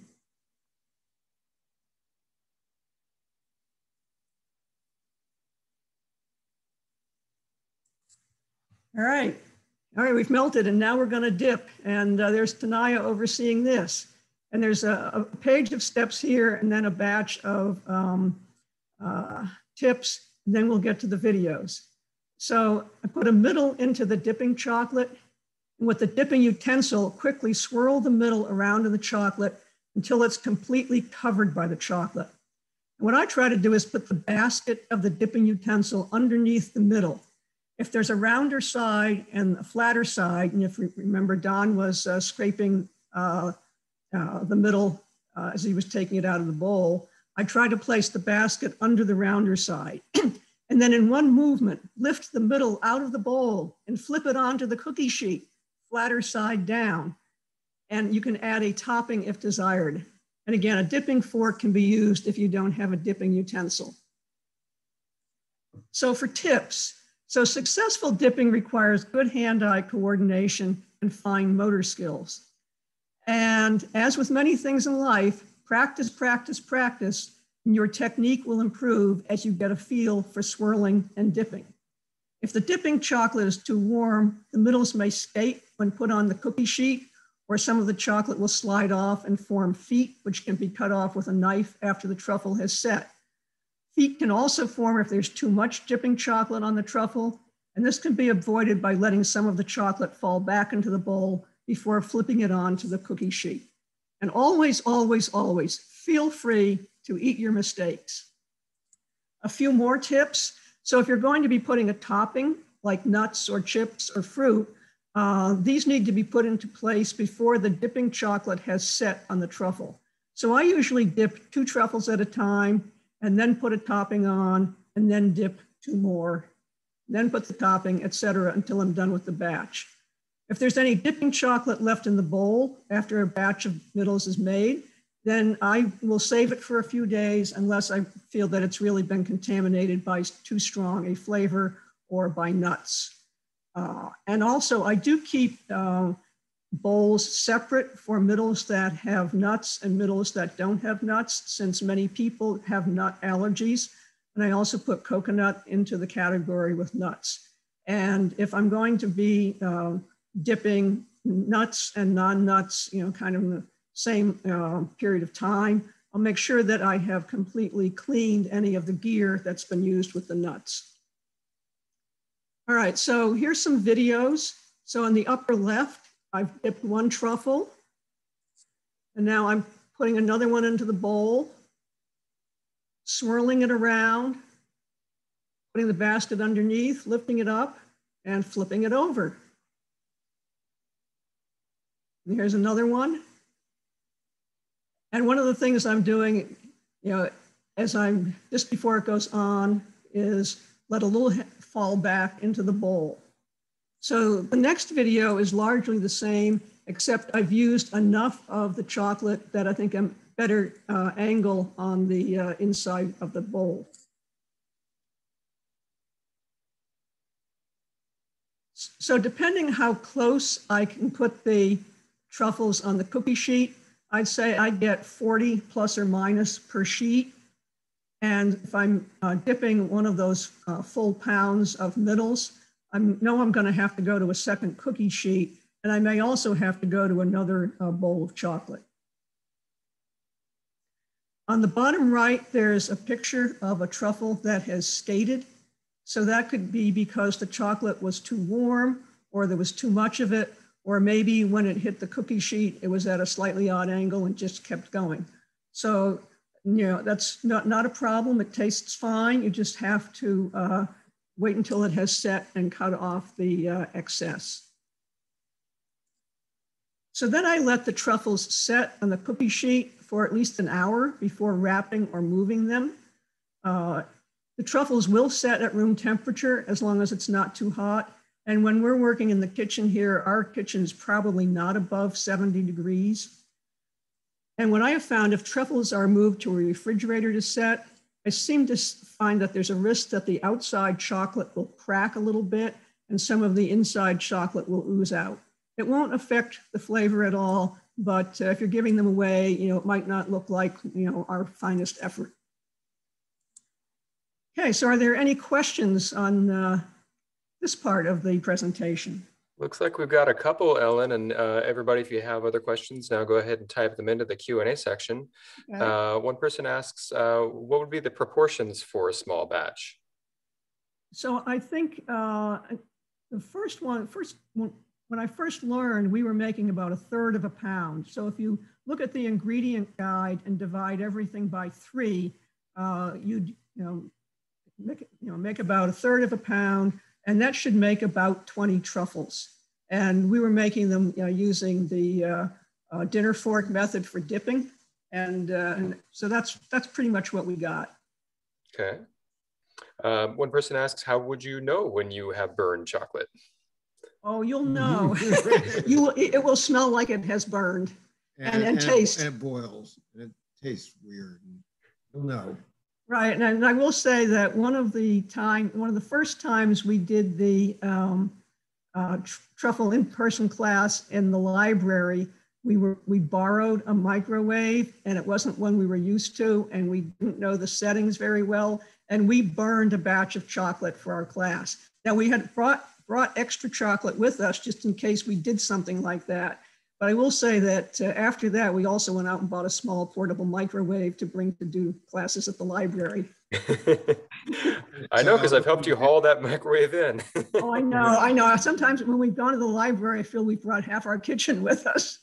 All right, we've melted and now we're gonna dip. And there's Tanaya overseeing this. And there's a page of steps here and then a batch of tips, and then we'll get to the videos. So I put a middle into the dipping chocolate, and with the dipping utensil, quickly swirl the middle around in the chocolate until it's completely covered by the chocolate. And what I try to do is put the basket of the dipping utensil underneath the middle. If there's a rounder side and a flatter side, and if you remember, Don was scraping the middle as he was taking it out of the bowl, I try to place the basket under the rounder side. And then in one movement, lift the middle out of the bowl and flip it onto the cookie sheet, flatter side down. And you can add a topping if desired. And again, a dipping fork can be used if you don't have a dipping utensil. So for tips, so successful dipping requires good hand-eye coordination and fine motor skills. And as with many things in life, practice, practice, practice, and your technique will improve as you get a feel for swirling and dipping. If the dipping chocolate is too warm, the middles may skate when put on the cookie sheet, or some of the chocolate will slide off and form feet, which can be cut off with a knife after the truffle has set. Feet can also form if there's too much dipping chocolate on the truffle, and this can be avoided by letting some of the chocolate fall back into the bowl before flipping it onto the cookie sheet. And always, always, always feel free to eat your mistakes. A few more tips. So if you're going to be putting a topping like nuts or chips or fruit, these need to be put into place before the dipping chocolate has set on the truffle. So I usually dip 2 truffles at a time and then put a topping on and then dip 2 more, then put the topping, etc., until I'm done with the batch. If there's any dipping chocolate left in the bowl after a batch of middles is made, then I will save it for a few days unless I feel that it's really been contaminated by too strong a flavor or by nuts. And also I do keep bowls separate for middles that have nuts and middles that don't have nuts, since many people have nut allergies. And I also put coconut into the category with nuts. And if I'm going to be dipping nuts and non-nuts, kind of in the same period of time, I'll make sure that I have completely cleaned any of the gear that's been used with the nuts. All right, so here's some videos. So in the upper left, I've dipped 1 truffle, and now I'm putting another one into the bowl, swirling it around, putting the basket underneath, lifting it up, and flipping it over. And here's another one. And one of the things I'm doing, as I'm just before it goes on, is let a little fall back into the bowl. So the next video is largely the same, except I've used enough of the chocolate that I think I'm better angle on the inside of the bowl. So depending how close I can put the truffles on the cookie sheet, I'd say I get 40 plus or minus per sheet. And if I'm dipping one of those full pounds of middles, I know I'm going to have to go to a second cookie sheet, and I may also have to go to another bowl of chocolate. On the bottom right, there's a picture of a truffle that has skated. So that could be because the chocolate was too warm, or there was too much of it, or maybe when it hit the cookie sheet, it was at a slightly odd angle and just kept going. So, that's not a problem. It tastes fine. You just have to wait until it has set and cut off the excess. So then I let the truffles set on the cookie sheet for at least an hour before wrapping or moving them. The truffles will set at room temperature as long as it's not too hot. And when we're working in the kitchen here, our kitchen is probably not above 70 degrees. And what I have found, if truffles are moved to a refrigerator to set, I seem to find that there's a risk that the outside chocolate will crack a little bit and some of the inside chocolate will ooze out. It won't affect the flavor at all, but if you're giving them away, it might not look like, our finest effort. Okay, so are there any questions on this part of the presentation? Looks like we've got a couple, Ellen, and everybody, if you have other questions, now go ahead and type them into the Q&A section. Okay. One person asks, what would be the proportions for a small batch? So I think the first one, when I first learned, we were making about 1/3 of a pound. So if you look at the ingredient guide and divide everything by 3, you'd make about 1/3 of a pound, and that should make about 20 truffles. And we were making them using the dinner fork method for dipping, and so that's pretty much what we got. Okay. One person asks, how would you know when you have burned chocolate? Oh, you'll know. It will smell like it has burned, and taste. And it boils, and it tastes weird. You'll know. Right, and I will say that one of the first times we did the truffle in-person class in the library, we borrowed a microwave, and it wasn't one we were used to, and we didn't know the settings very well, and we burned a batch of chocolate for our class. Now we had brought extra chocolate with us just in case we did something like that. But I will say that after that, we also went out and bought a small portable microwave to bring to do classes at the library. I know, because I've helped you haul that microwave in. Oh, I know. Sometimes when we've gone to the library, I feel we've brought half our kitchen with us.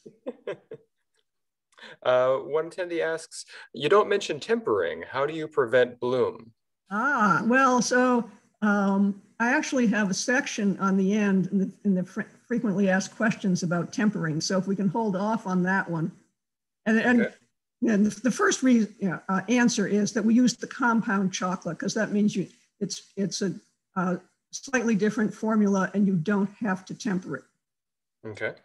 One attendee asks, you don't mention tempering. How do you prevent bloom? Well, so I actually have a section on the end in the frequently asked questions about tempering. So if we can hold off on that one. And the first answer is that we use the compound chocolate, because that means it's a slightly different formula and you don't have to temper it. Okay.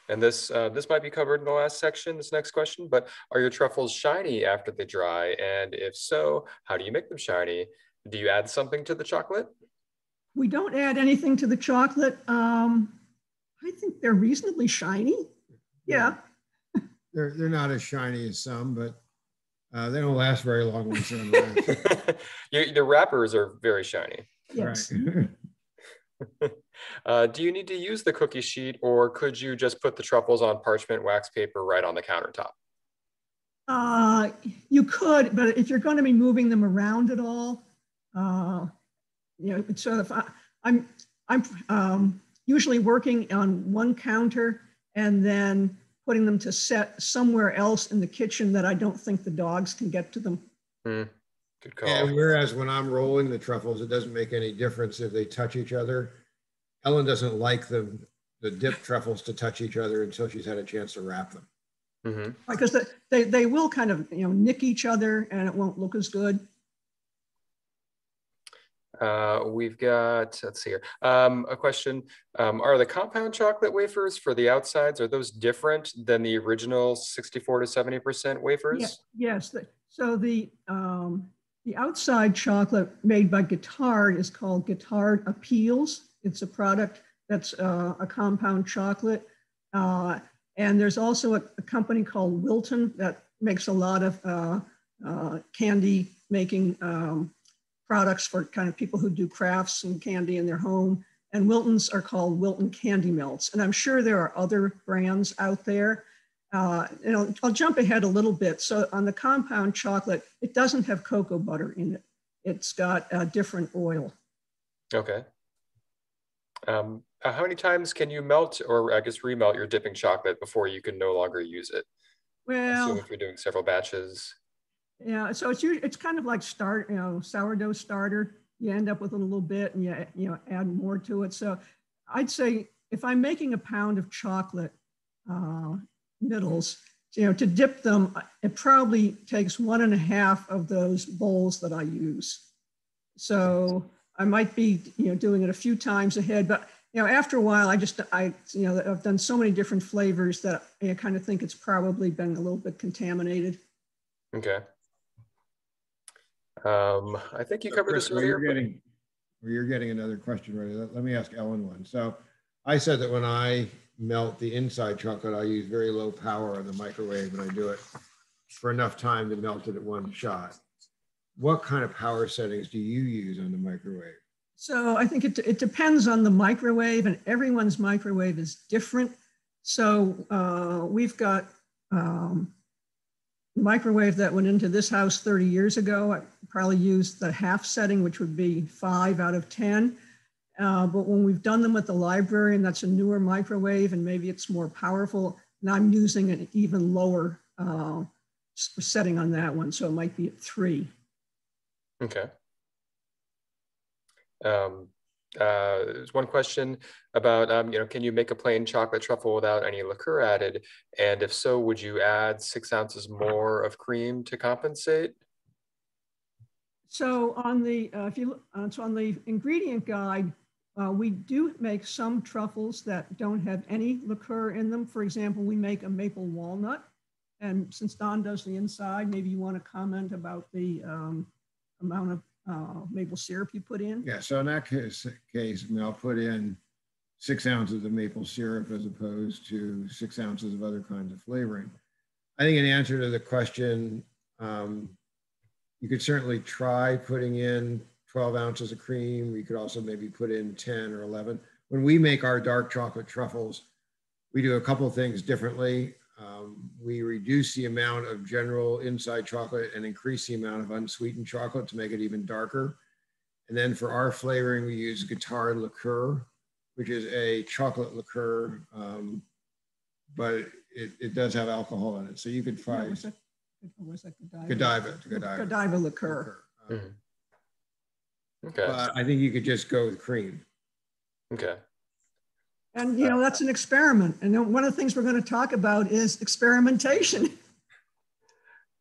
And this might be covered in the last section, this next question, but are your truffles shiny after they dry? And if so, how do you make them shiny? Do you add something to the chocolate? We don't add anything to the chocolate. I think they're reasonably shiny. Yeah. They're not as shiny as some, but they don't last very long when you sit on the wrap. The wrappers are very shiny. Yes. Right. Do you need to use the cookie sheet, or could you just put the truffles on parchment wax paper right on the countertop? You could, but if you're going to be moving them around at all, so if I'm usually working on one counter and then putting them to set somewhere else in the kitchen that I don't think the dogs can get to them. Good call. And whereas when I'm rolling the truffles, it doesn't make any difference if they touch each other. Ellen doesn't like the dipped truffles to touch each other until she's had a chance to wrap them. Mm-hmm. Because they will kind of nick each other and it won't look as good. We've got, let's see here, a question. Are the compound chocolate wafers for the outsides, are those different than the original 64 to 70% wafers? Yeah, yes. So the outside chocolate made by Guittard is called Guittard Appeals. It's a product that's a compound chocolate. And there's also a company called Wilton that makes a lot of candy making products for kind of people who do crafts and candy in their home. And Wilton's are called Wilton Candy Melts. And I'm sure there are other brands out there. I'll jump ahead a little bit. So on the compound chocolate, it doesn't have cocoa butter in it. It's got a different oil. Okay. How many times can you melt, or I guess remelt, your dipping chocolate before you can no longer use it? I assume Well, if you're doing several batches. yeah, so it's kind of like sourdough starter. You end up with a little bit, and you add more to it. So I'd say if I'm making a pound of chocolate middles, to dip them, it probably takes 1.5 of those bowls that I use. So I might be doing it a few times ahead, but after a while, I've done so many different flavors that I kind of think it's probably been a little bit contaminated. Okay. I think you covered this earlier. You're getting another question ready. Let me ask Ellen one. So I said that when I melt the inside chocolate, I use very low power in the microwave, and I do it for enough time to melt it at one shot. What kind of power settings do you use on the microwave? So I think it depends on the microwave, and everyone's microwave is different. So we've got microwave that went into this house 30 years ago. I probably used the half setting, which would be 5 out of 10. But when we've done them at the library, and that's a newer microwave, and maybe it's more powerful, and I'm using an even lower setting on that one. So it might be at 3. Okay. There's one question about, can you make a plain chocolate truffle without any liqueur added? And if so, would you add 6 ounces more of cream to compensate? So on the on the ingredient guide, we do make some truffles that don't have any liqueur in them. For example, we make a maple walnut. And since Don does the inside, maybe you want to comment about the amount of maple syrup you put in? Yeah, so in that case, I'll put in 6 ounces of maple syrup as opposed to 6 ounces of other kinds of flavoring. I think in answer to the question, you could certainly try putting in 12 ounces of cream. You could also maybe put in 10 or 11. When we make our dark chocolate truffles, we do a couple of things differently. We reduce the amount of general inside chocolate and increase the amount of unsweetened chocolate to make it even darker. And then for our flavoring, we use guitar liqueur, which is a chocolate liqueur, but it does have alcohol in it. So you could try. Was that Godiva liqueur. Okay. But I think you could just go with cream. Okay. And that's an experiment. And one of the things we're going to talk about is experimentation.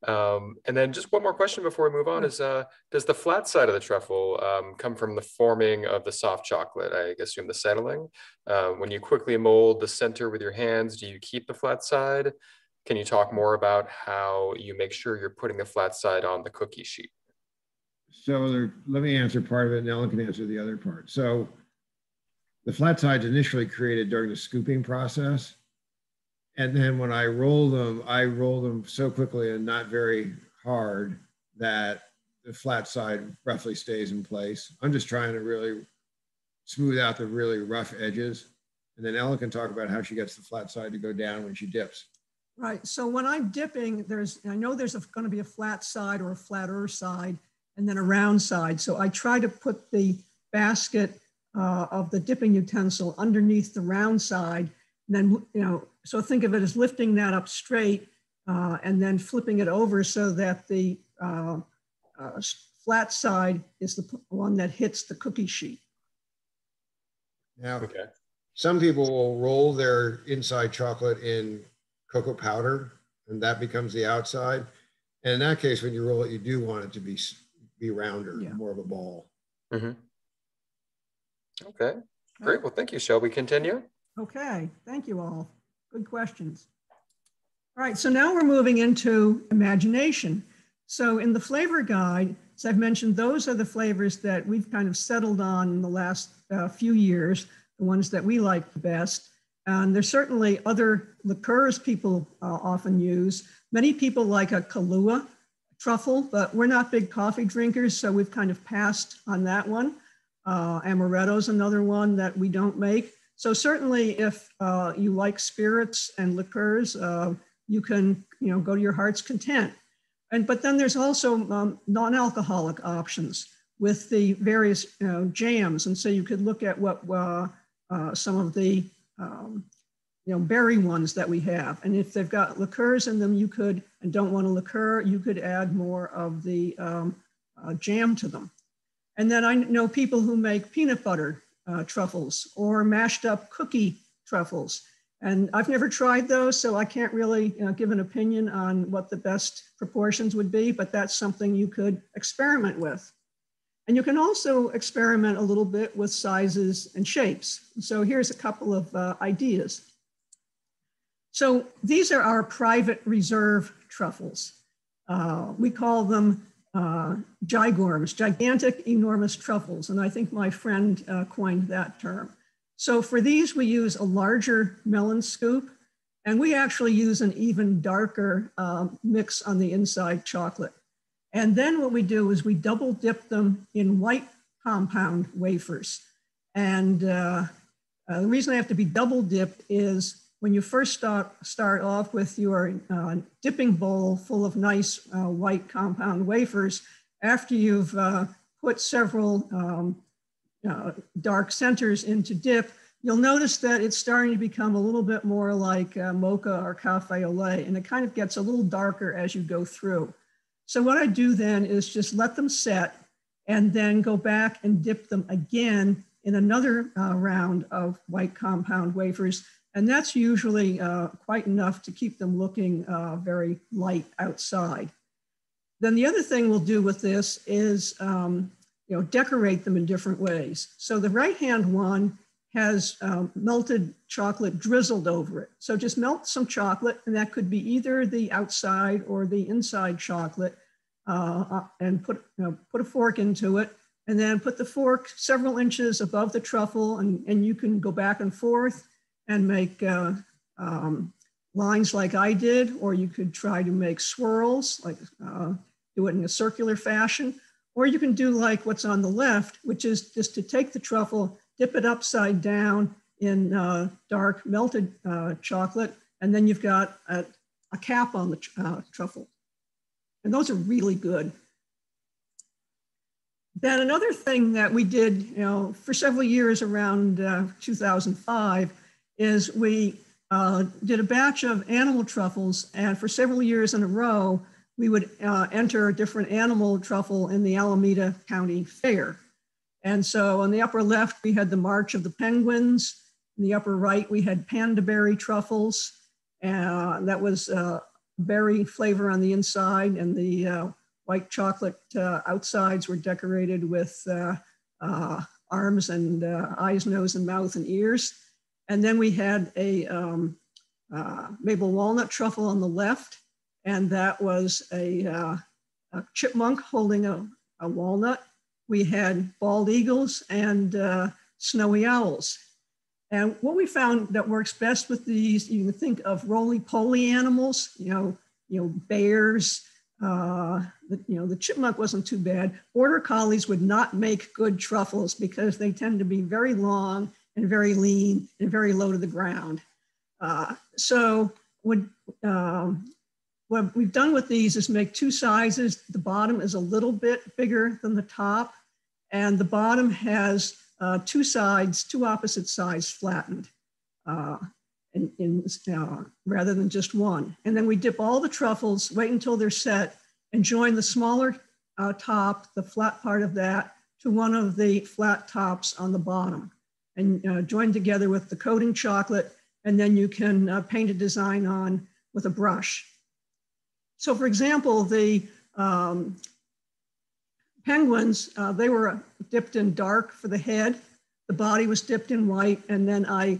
And then just one more question before we move on is, does the flat side of the truffle come from the forming of the soft chocolate? I assume the settling. When you quickly mold the center with your hands, do you keep the flat side? Can you talk more about how you make sure you're putting the flat side on the cookie sheet? So let me answer part of it, and Ellen can answer the other part. So the flat sides initially created during the scooping process. And then when I roll them so quickly and not very hard that the flat side roughly stays in place. I'm just trying to really smooth out the really rough edges. And then Ellen can talk about how she gets the flat side to go down when she dips. Right, so when I'm dipping, I know there's going to be a flat side or a flatter side, and then a round side. So I try to put the basket of the dipping utensil underneath the round side. And then, so think of it as lifting that up straight and then flipping it over so that the flat side is the one that hits the cookie sheet. Now, okay. Some people will roll their inside chocolate in cocoa powder, and that becomes the outside. And in that case, when you roll it, you do want it to be rounder, more of a ball. Mm-hmm. Okay, great. Well, thank you. Shall we continue? Okay, thank you all. Good questions. All right, so now we're moving into imagination. So in the flavor guide, as I've mentioned, those are the flavors that we've kind of settled on in the last few years, the ones that we like the best. And there's certainly other liqueurs people often use. Many people like a Kahlua truffle, but we're not big coffee drinkers, so we've kind of passed on that one. Amaretto's another one that we don't make. So certainly if you like spirits and liqueurs, you can, go to your heart's content. But then there's also non-alcoholic options with the various jams. And so you could look at what some of the berry ones that we have. And if they've got liqueurs in them, you could, and don't want a liqueur, you could add more of the jam to them. And then I know people who make peanut butter truffles or mashed up cookie truffles. And I've never tried those, so I can't really give an opinion on what the best proportions would be, but that's something you could experiment with. And you can also experiment a little bit with sizes and shapes. So here's a couple of ideas. So these are our private reserve truffles. We call them gigorms, gigantic, enormous truffles. And I think my friend coined that term. So for these, we use a larger melon scoop, and we actually use an even darker mix on the inside chocolate. And then what we do is we double dip them in white compound wafers. And the reason they have to be double dipped is when you first start off with your dipping bowl full of nice white compound wafers, after you've put several dark centers into dip, you'll notice that it's starting to become a little bit more like mocha or cafe au lait, and it kind of gets a little darker as you go through. So what I do then is just let them set and then go back and dip them again in another round of white compound wafers. And that's usually quite enough to keep them looking very light outside. Then the other thing we'll do with this is decorate them in different ways. So the right-hand one has melted chocolate drizzled over it. So just melt some chocolate, and that could be either the outside or the inside chocolate, and put a fork into it, and then put the fork several inches above the truffle, and you can go back and forth and make lines like I did, or you could try to make swirls, like do it in a circular fashion, or you can do like what's on the left, which is just to take the truffle, dip it upside down in dark melted chocolate, and then you've got a cap on the truffle. And those are really good. Then another thing that we did for several years around 2005 is we did a batch of animal truffles, and for several years in a row, we would enter a different animal truffle in the Alameda County Fair. And so on the upper left, we had the March of the Penguins. In the upper right, we had panda berry truffles. That was berry flavor on the inside, and the white chocolate outsides were decorated with arms and eyes, nose, and mouth and ears. And then we had a maple walnut truffle on the left, and that was a chipmunk holding a walnut. We had bald eagles and snowy owls. And what we found that works best with these, you can think of roly-poly animals, bears. The chipmunk wasn't too bad. Border collies would not make good truffles because they tend to be very long and very lean and very low to the ground. So what we've done with these is make two sizes. The bottom is a little bit bigger than the top, and the bottom has two sides, two opposite sides flattened rather than just one. And then we dip all the truffles, wait until they're set, and join the smaller top, the flat part of that, to one of the flat tops on the bottom, and join together with the coating chocolate, and then you can paint a design on with a brush. So for example, the penguins, they were dipped in dark for the head. The body was dipped in white, and then I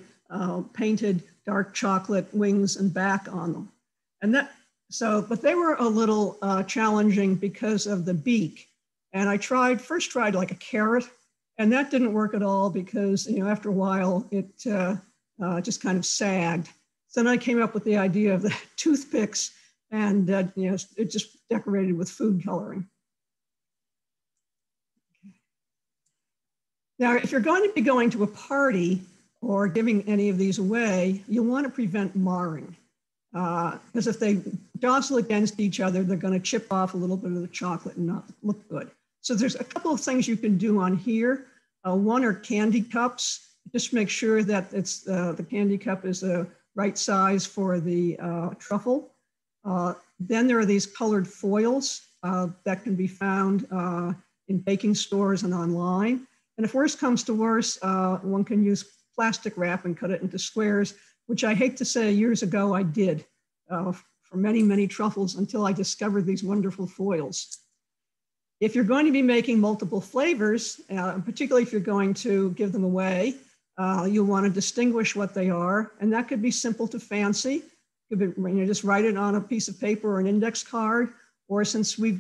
painted dark chocolate wings and back on them. And but they were a little challenging because of the beak. And I first tried like a carrot, and that didn't work at all because, after a while it just kind of sagged. So then I came up with the idea of the toothpicks, and it just decorated with food coloring. Now, if you're going to be going to a party or giving any of these away, you'll want to prevent marring. because if they jostle against each other, they're going to chip off a little bit of the chocolate and not look good. So there's a couple of things you can do on here. One are candy cups. Just make sure that it's the candy cup is the right size for the truffle. Then there are these colored foils that can be found in baking stores and online. And if worse comes to worse, one can use plastic wrap and cut it into squares, which I hate to say years ago I did for many, many truffles until I discovered these wonderful foils. If you're going to be making multiple flavors, particularly if you're going to give them away, you'll want to distinguish what they are. And that could be simple to fancy. Could be, just write it on a piece of paper or an index card. Or since we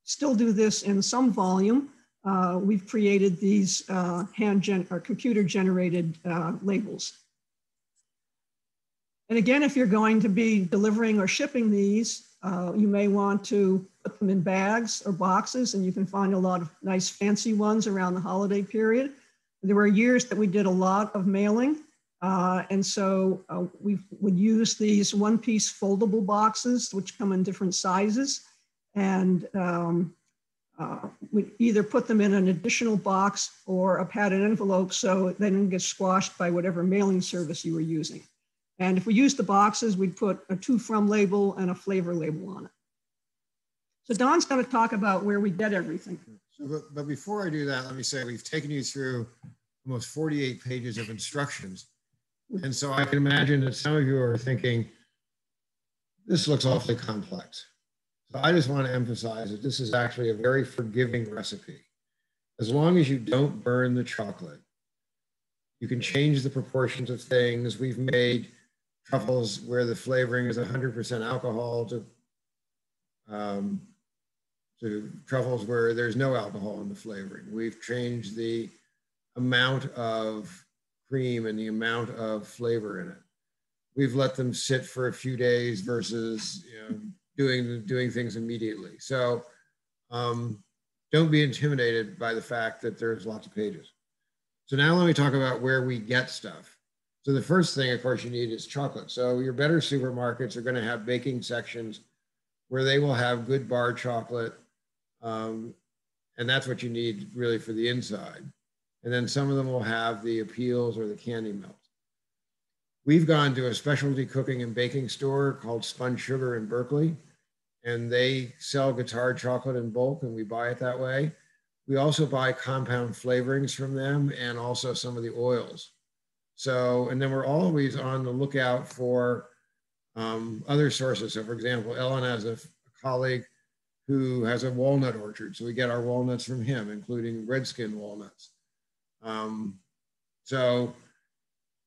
still do this in some volume, we've created these computer-generated labels. And again, if you're going to be delivering or shipping these, you may want to put them in bags or boxes, and you can find a lot of nice fancy ones around the holiday period. There were years that we did a lot of mailing, and so we would use these one-piece foldable boxes, which come in different sizes, and we either put them in an additional box or a padded envelope so they didn't get squashed by whatever mailing service you were using. And if we used the boxes, we'd put a to from label and a flavor label on it. So Don's going to talk about where we get everything. So, but before I do that, let me say we've taken you through almost 48 pages of instructions. And so I can imagine that some of you are thinking, this looks awfully complex. So I just want to emphasize that this is actually a very forgiving recipe. As long as you don't burn the chocolate, you can change the proportions of things. We've made truffles where the flavoring is 100% alcohol to truffles where there's no alcohol in the flavoring. We've changed the amount of cream and the amount of flavor in it. We've let them sit for a few days versus doing things immediately. So don't be intimidated by the fact that there's lots of pages. So now let me talk about where we get stuff. So the first thing, of course, you need is chocolate. So your better supermarkets are going to have baking sections where they will have good bar chocolate. And that's what you need really for the inside. And then some of them will have the appeals or the candy melt. We've gone to a specialty cooking and baking store called Sponge Sugar in Berkeley, and they sell guitar chocolate in bulk, and we buy it that way. We also buy compound flavorings from them and also some of the oils. So, and then we're always on the lookout for other sources. So for example, Ellen has a colleague who has a walnut orchard. So we get our walnuts from him, including redskin walnuts. So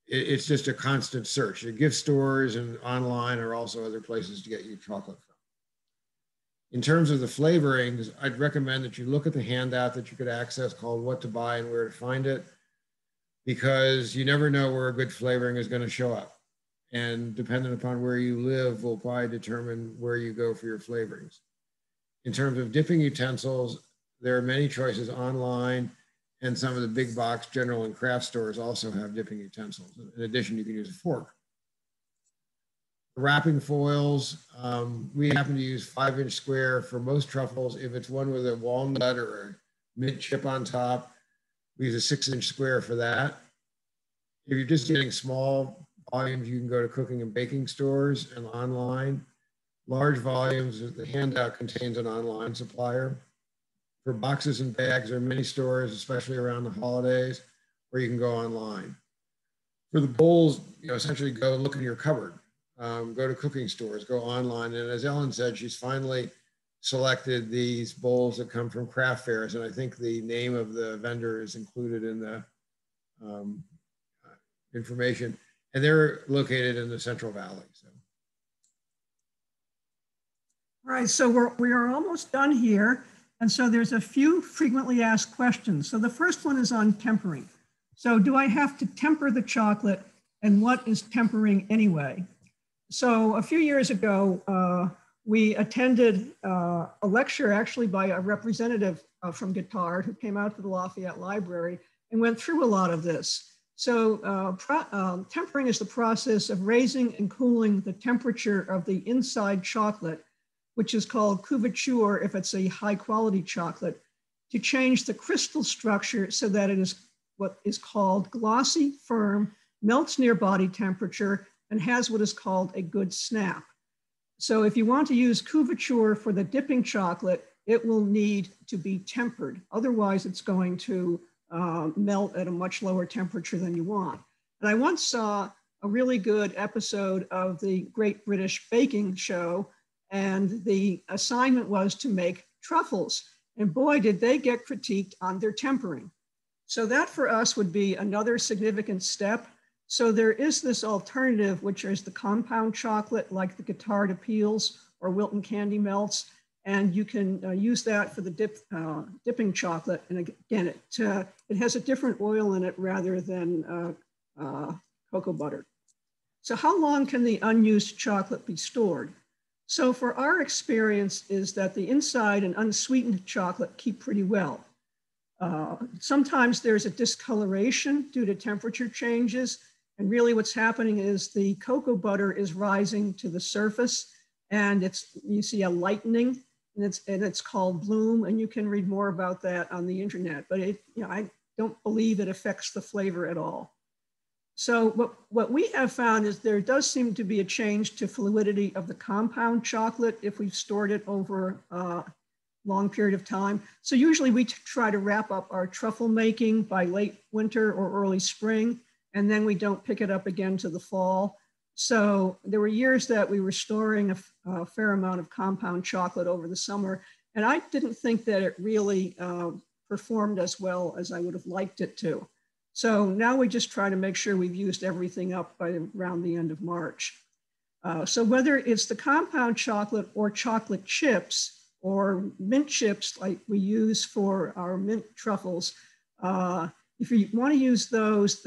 it's just a constant search. The gift stores and online are also other places to get you chocolate from. In terms of the flavorings, I'd recommend that you look at the handout that you could access called What to Buy and Where to Find It, because you never know where a good flavoring is going to show up. And depending upon where you live will probably determine where you go for your flavorings. In terms of dipping utensils, there are many choices online, and some of the big box general and craft stores also have dipping utensils. In addition, you can use a fork. Wrapping foils, we happen to use 5-inch square for most truffles. If it's one with a walnut or a mint chip on top, we use a 6-inch square for that. If you're just getting small volumes, you can go to cooking and baking stores and online. Large volumes, the handout contains an online supplier. For boxes and bags, there are many stores, especially around the holidays, where you can go online. For the bowls, essentially go look in your cupboard. Go to cooking stores, go online. And as Ellen said, she's finally selected these bowls that come from craft fairs. And I think the name of the vendor is included in the information. And they're located in the Central Valley. So. All right, so we are almost done here. And so there's a few frequently asked questions. So the first one is on tempering. So do I have to temper the chocolate, and what is tempering anyway? So a few years ago, we attended a lecture actually by a representative from Guittard who came out to the Lafayette Library and went through a lot of this. So tempering is the process of raising and cooling the temperature of the inside chocolate, which is called couverture if it's a high quality chocolate, to change the crystal structure so that it is what is called glossy, firm, melts near body temperature, and has what is called a good snap. So if you want to use couverture for the dipping chocolate, it will need to be tempered. Otherwise, it's going to melt at a much lower temperature than you want. And I once saw a really good episode of the Great British Baking Show, and the assignment was to make truffles. And boy, did they get critiqued on their tempering. So that for us would be another significant step. So there is this alternative, which is the compound chocolate, like the Guittard Peels or Wilton Candy Melts. And you can use that for the dipping chocolate. And again, it has a different oil in it rather than cocoa butter. So how long can the unused chocolate be stored? So for our experience is that the inside and unsweetened chocolate keep pretty well. Sometimes there's a discoloration due to temperature changes. And really what's happening is the cocoa butter is rising to the surface, and you see a lightening. And it's called bloom, and you can read more about that on the internet, but I don't believe it affects the flavor at all. So what we have found is there does seem to be a change to fluidity of the compound chocolate if we've stored it over a long period of time. So usually we try to wrap up our truffle making by late winter or early spring, and then we don't pick it up again to the fall. So there were years that we were storing a fair amount of compound chocolate over the summer, and I didn't think that it really performed as well as I would have liked it to. So now we just try to make sure we've used everything up by around the end of March. So whether it's the compound chocolate or chocolate chips or mint chips like we use for our mint truffles, if you want to use those,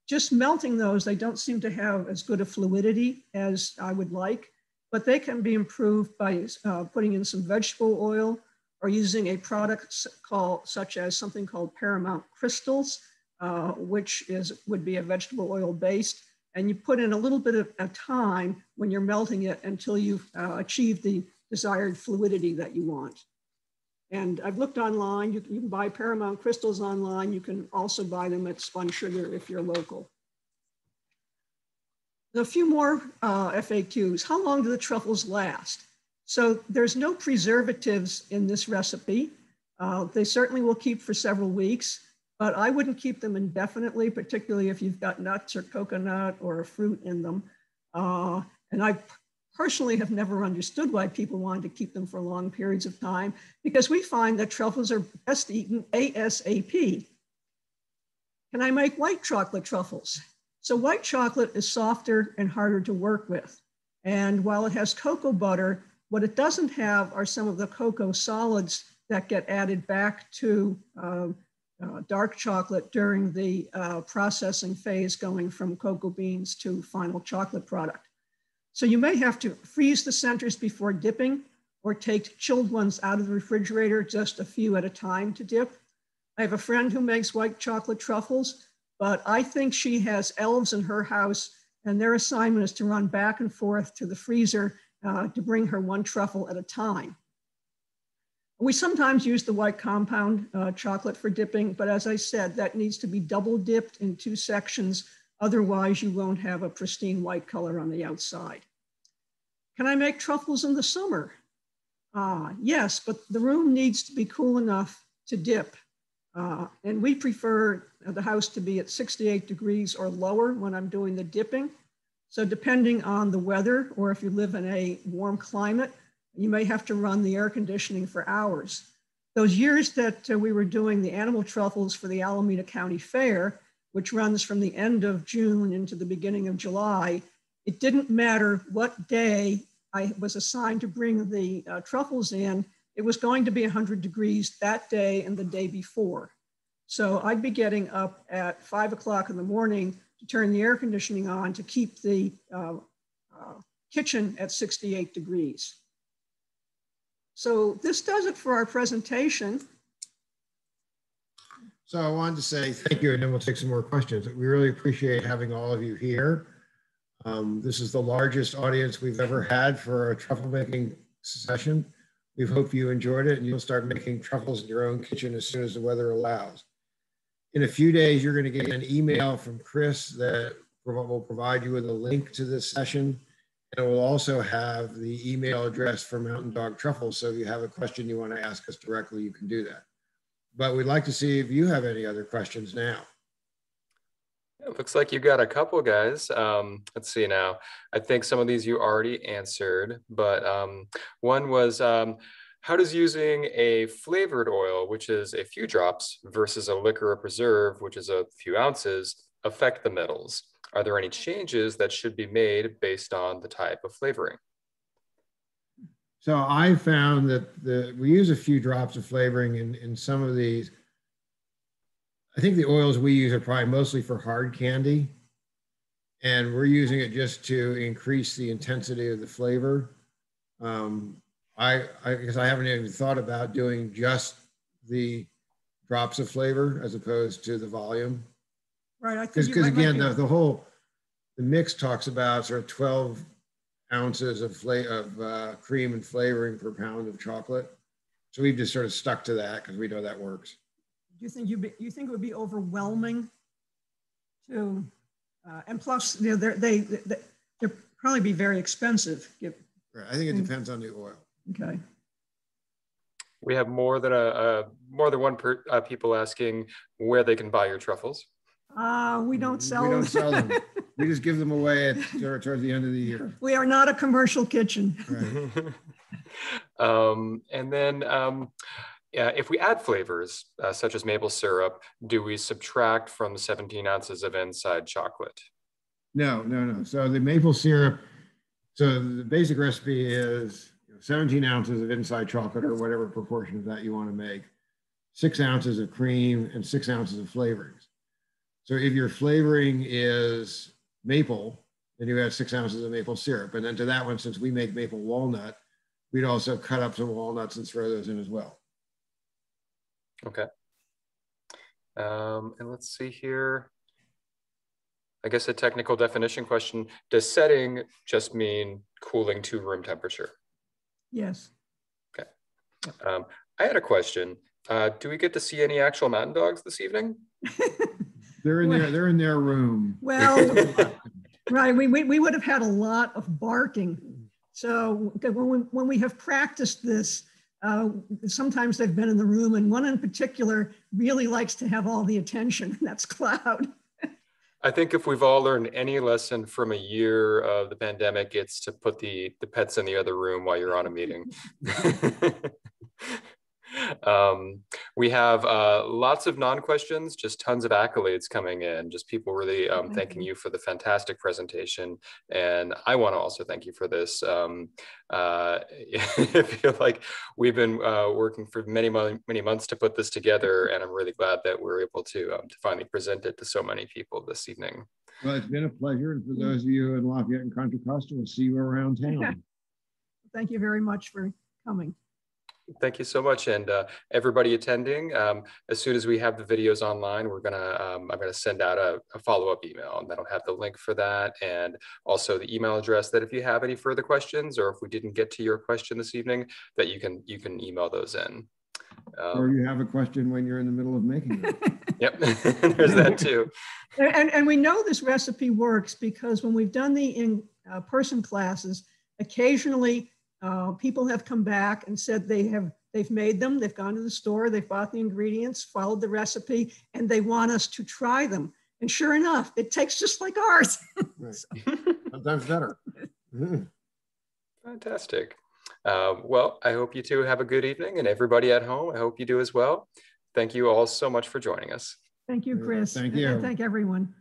just melting those, they don't seem to have as good a fluidity as I would like, but they can be improved by putting in some vegetable oil or using a product such as something called Paramount Crystals, which would be a vegetable oil based. And you put in a little bit of time when you're melting it until you've achieved the desired fluidity that you want. And I've looked online, you can buy Paramount Crystals online. You can also buy them at Spun Sugar if you're local. A few more FAQs. How long do the truffles last? So there's no preservatives in this recipe. They certainly will keep for several weeks, but I wouldn't keep them indefinitely, particularly if you've got nuts or coconut or a fruit in them. And I personally have never understood why people wanted to keep them for long periods of time, because we find that truffles are best eaten ASAP. Can I make white chocolate truffles? So white chocolate is softer and harder to work with. And while it has cocoa butter, what it doesn't have are some of the cocoa solids that get added back to dark chocolate during the processing phase going from cocoa beans to final chocolate product. So you may have to freeze the centers before dipping or take chilled ones out of the refrigerator, just a few at a time to dip. I have a friend who makes white chocolate truffles, but I think she has elves in her house and their assignment is to run back and forth to the freezer to bring her one truffle at a time. We sometimes use the white compound chocolate for dipping, but as I said, that needs to be double dipped in 2 sections. Otherwise, you won't have a pristine white color on the outside. Can I make truffles in the summer? Yes, but the room needs to be cool enough to dip. And we prefer the house to be at 68 degrees or lower when I'm doing the dipping. So depending on the weather, or if you live in a warm climate, you may have to run the air conditioning for hours. Those years that we were doing the animal truffles for the Alameda County Fair, which runs from the end of June into the beginning of July, it didn't matter what day I was assigned to bring the truffles in, it was going to be 100 degrees that day and the day before. So I'd be getting up at 5 o'clock in the morning to turn the air conditioning on to keep the kitchen at 68 degrees. So this does it for our presentation. So I wanted to say thank you, and then we'll take some more questions. We really appreciate having all of you here. This is the largest audience we've ever had for a truffle making session. We hope you enjoyed it, and you'll start making truffles in your own kitchen as soon as the weather allows. In a few days, you're going to get an email from Chris that will provide you with a link to this session. And it will also have the email address for Mountain Dog Truffles. So if you have a question you want to ask us directly, you can do that. But we'd like to see if you have any other questions now. It looks like you got a couple, guys. Let's see now. I think some of these you already answered, but one was, how does using a flavored oil, which is a few drops, versus a liquor or preserve, which is a few ounces, affect the metals? Are there any changes that should be made based on the type of flavoring? So I found that we use a few drops of flavoring in some of these. I think the oils we use are probably mostly for hard candy, and we're using it just to increase the intensity of the flavor. I guess I haven't even thought about doing just the drops of flavor as opposed to the volume. Right. Because again, the mix talks about sort of 12 ounces of cream and flavoring per pound of chocolate. So we've just sort of stuck to that because we know that works. Do you think you think it would be overwhelming to, and plus they'll probably be very expensive. Right. I think it depends on the oil. Okay. We have more than one people asking where they can buy your truffles. We don't sell them. We don't sell them. We just give them away towards the end of the year. We are not a commercial kitchen. Right. And then if we add flavors, such as maple syrup, do we subtract from the 17 ounces of inside chocolate? No. So the maple syrup, so the basic recipe is 17 ounces of inside chocolate or whatever proportion of that you want to make, 6 ounces of cream, and 6 ounces of flavorings. So if your flavoring is maple, then you add 6 ounces of maple syrup. And then to that one, since we make maple walnut, we'd also cut up some walnuts and throw those in as well. Okay. And let's see here. I guess a technical definition question. Does setting just mean cooling to room temperature? Yes. Okay. I had a question. Do we get to see any actual mountain dogs this evening? They're in their room. Well, right. We would have had a lot of barking. So when we have practiced this, sometimes they've been in the room, and one in particular really likes to have all the attention. That's Cloud. I think if we've all learned any lesson from a year of the pandemic, it's to put the pets in the other room while you're on a meeting. We have lots of non-questions, just tons of accolades coming in, just people really thanking you for the fantastic presentation. And I want to also thank you for this. I feel like we've been working for many months to put this together, and I'm really glad that we're able to finally present it to so many people this evening. Well, it's been a pleasure. And for those of you in Lafayette and Contra Costa, we'll see you around town. Thank you very much for coming. Thank you so much, and everybody attending. As soon as we have the videos online, I'm gonna send out a follow-up email, and that'll have the link for that, and also the email address that if you have any further questions, or if we didn't get to your question this evening, that you can email those in. Or you have a question when you're in the middle of making it. Yep, there's that too. And we know this recipe works because when we've done the in-person classes, occasionally people have come back and said they've made them, they've gone to the store, they've bought the ingredients, followed the recipe, and they want us to try them. And sure enough, it tastes just like ours. Right. Sometimes better. Fantastic. Well, I hope you two have a good evening, and everybody at home, I hope you do as well. Thank you all so much for joining us. Thank you, Chris. Thank you. And thank everyone.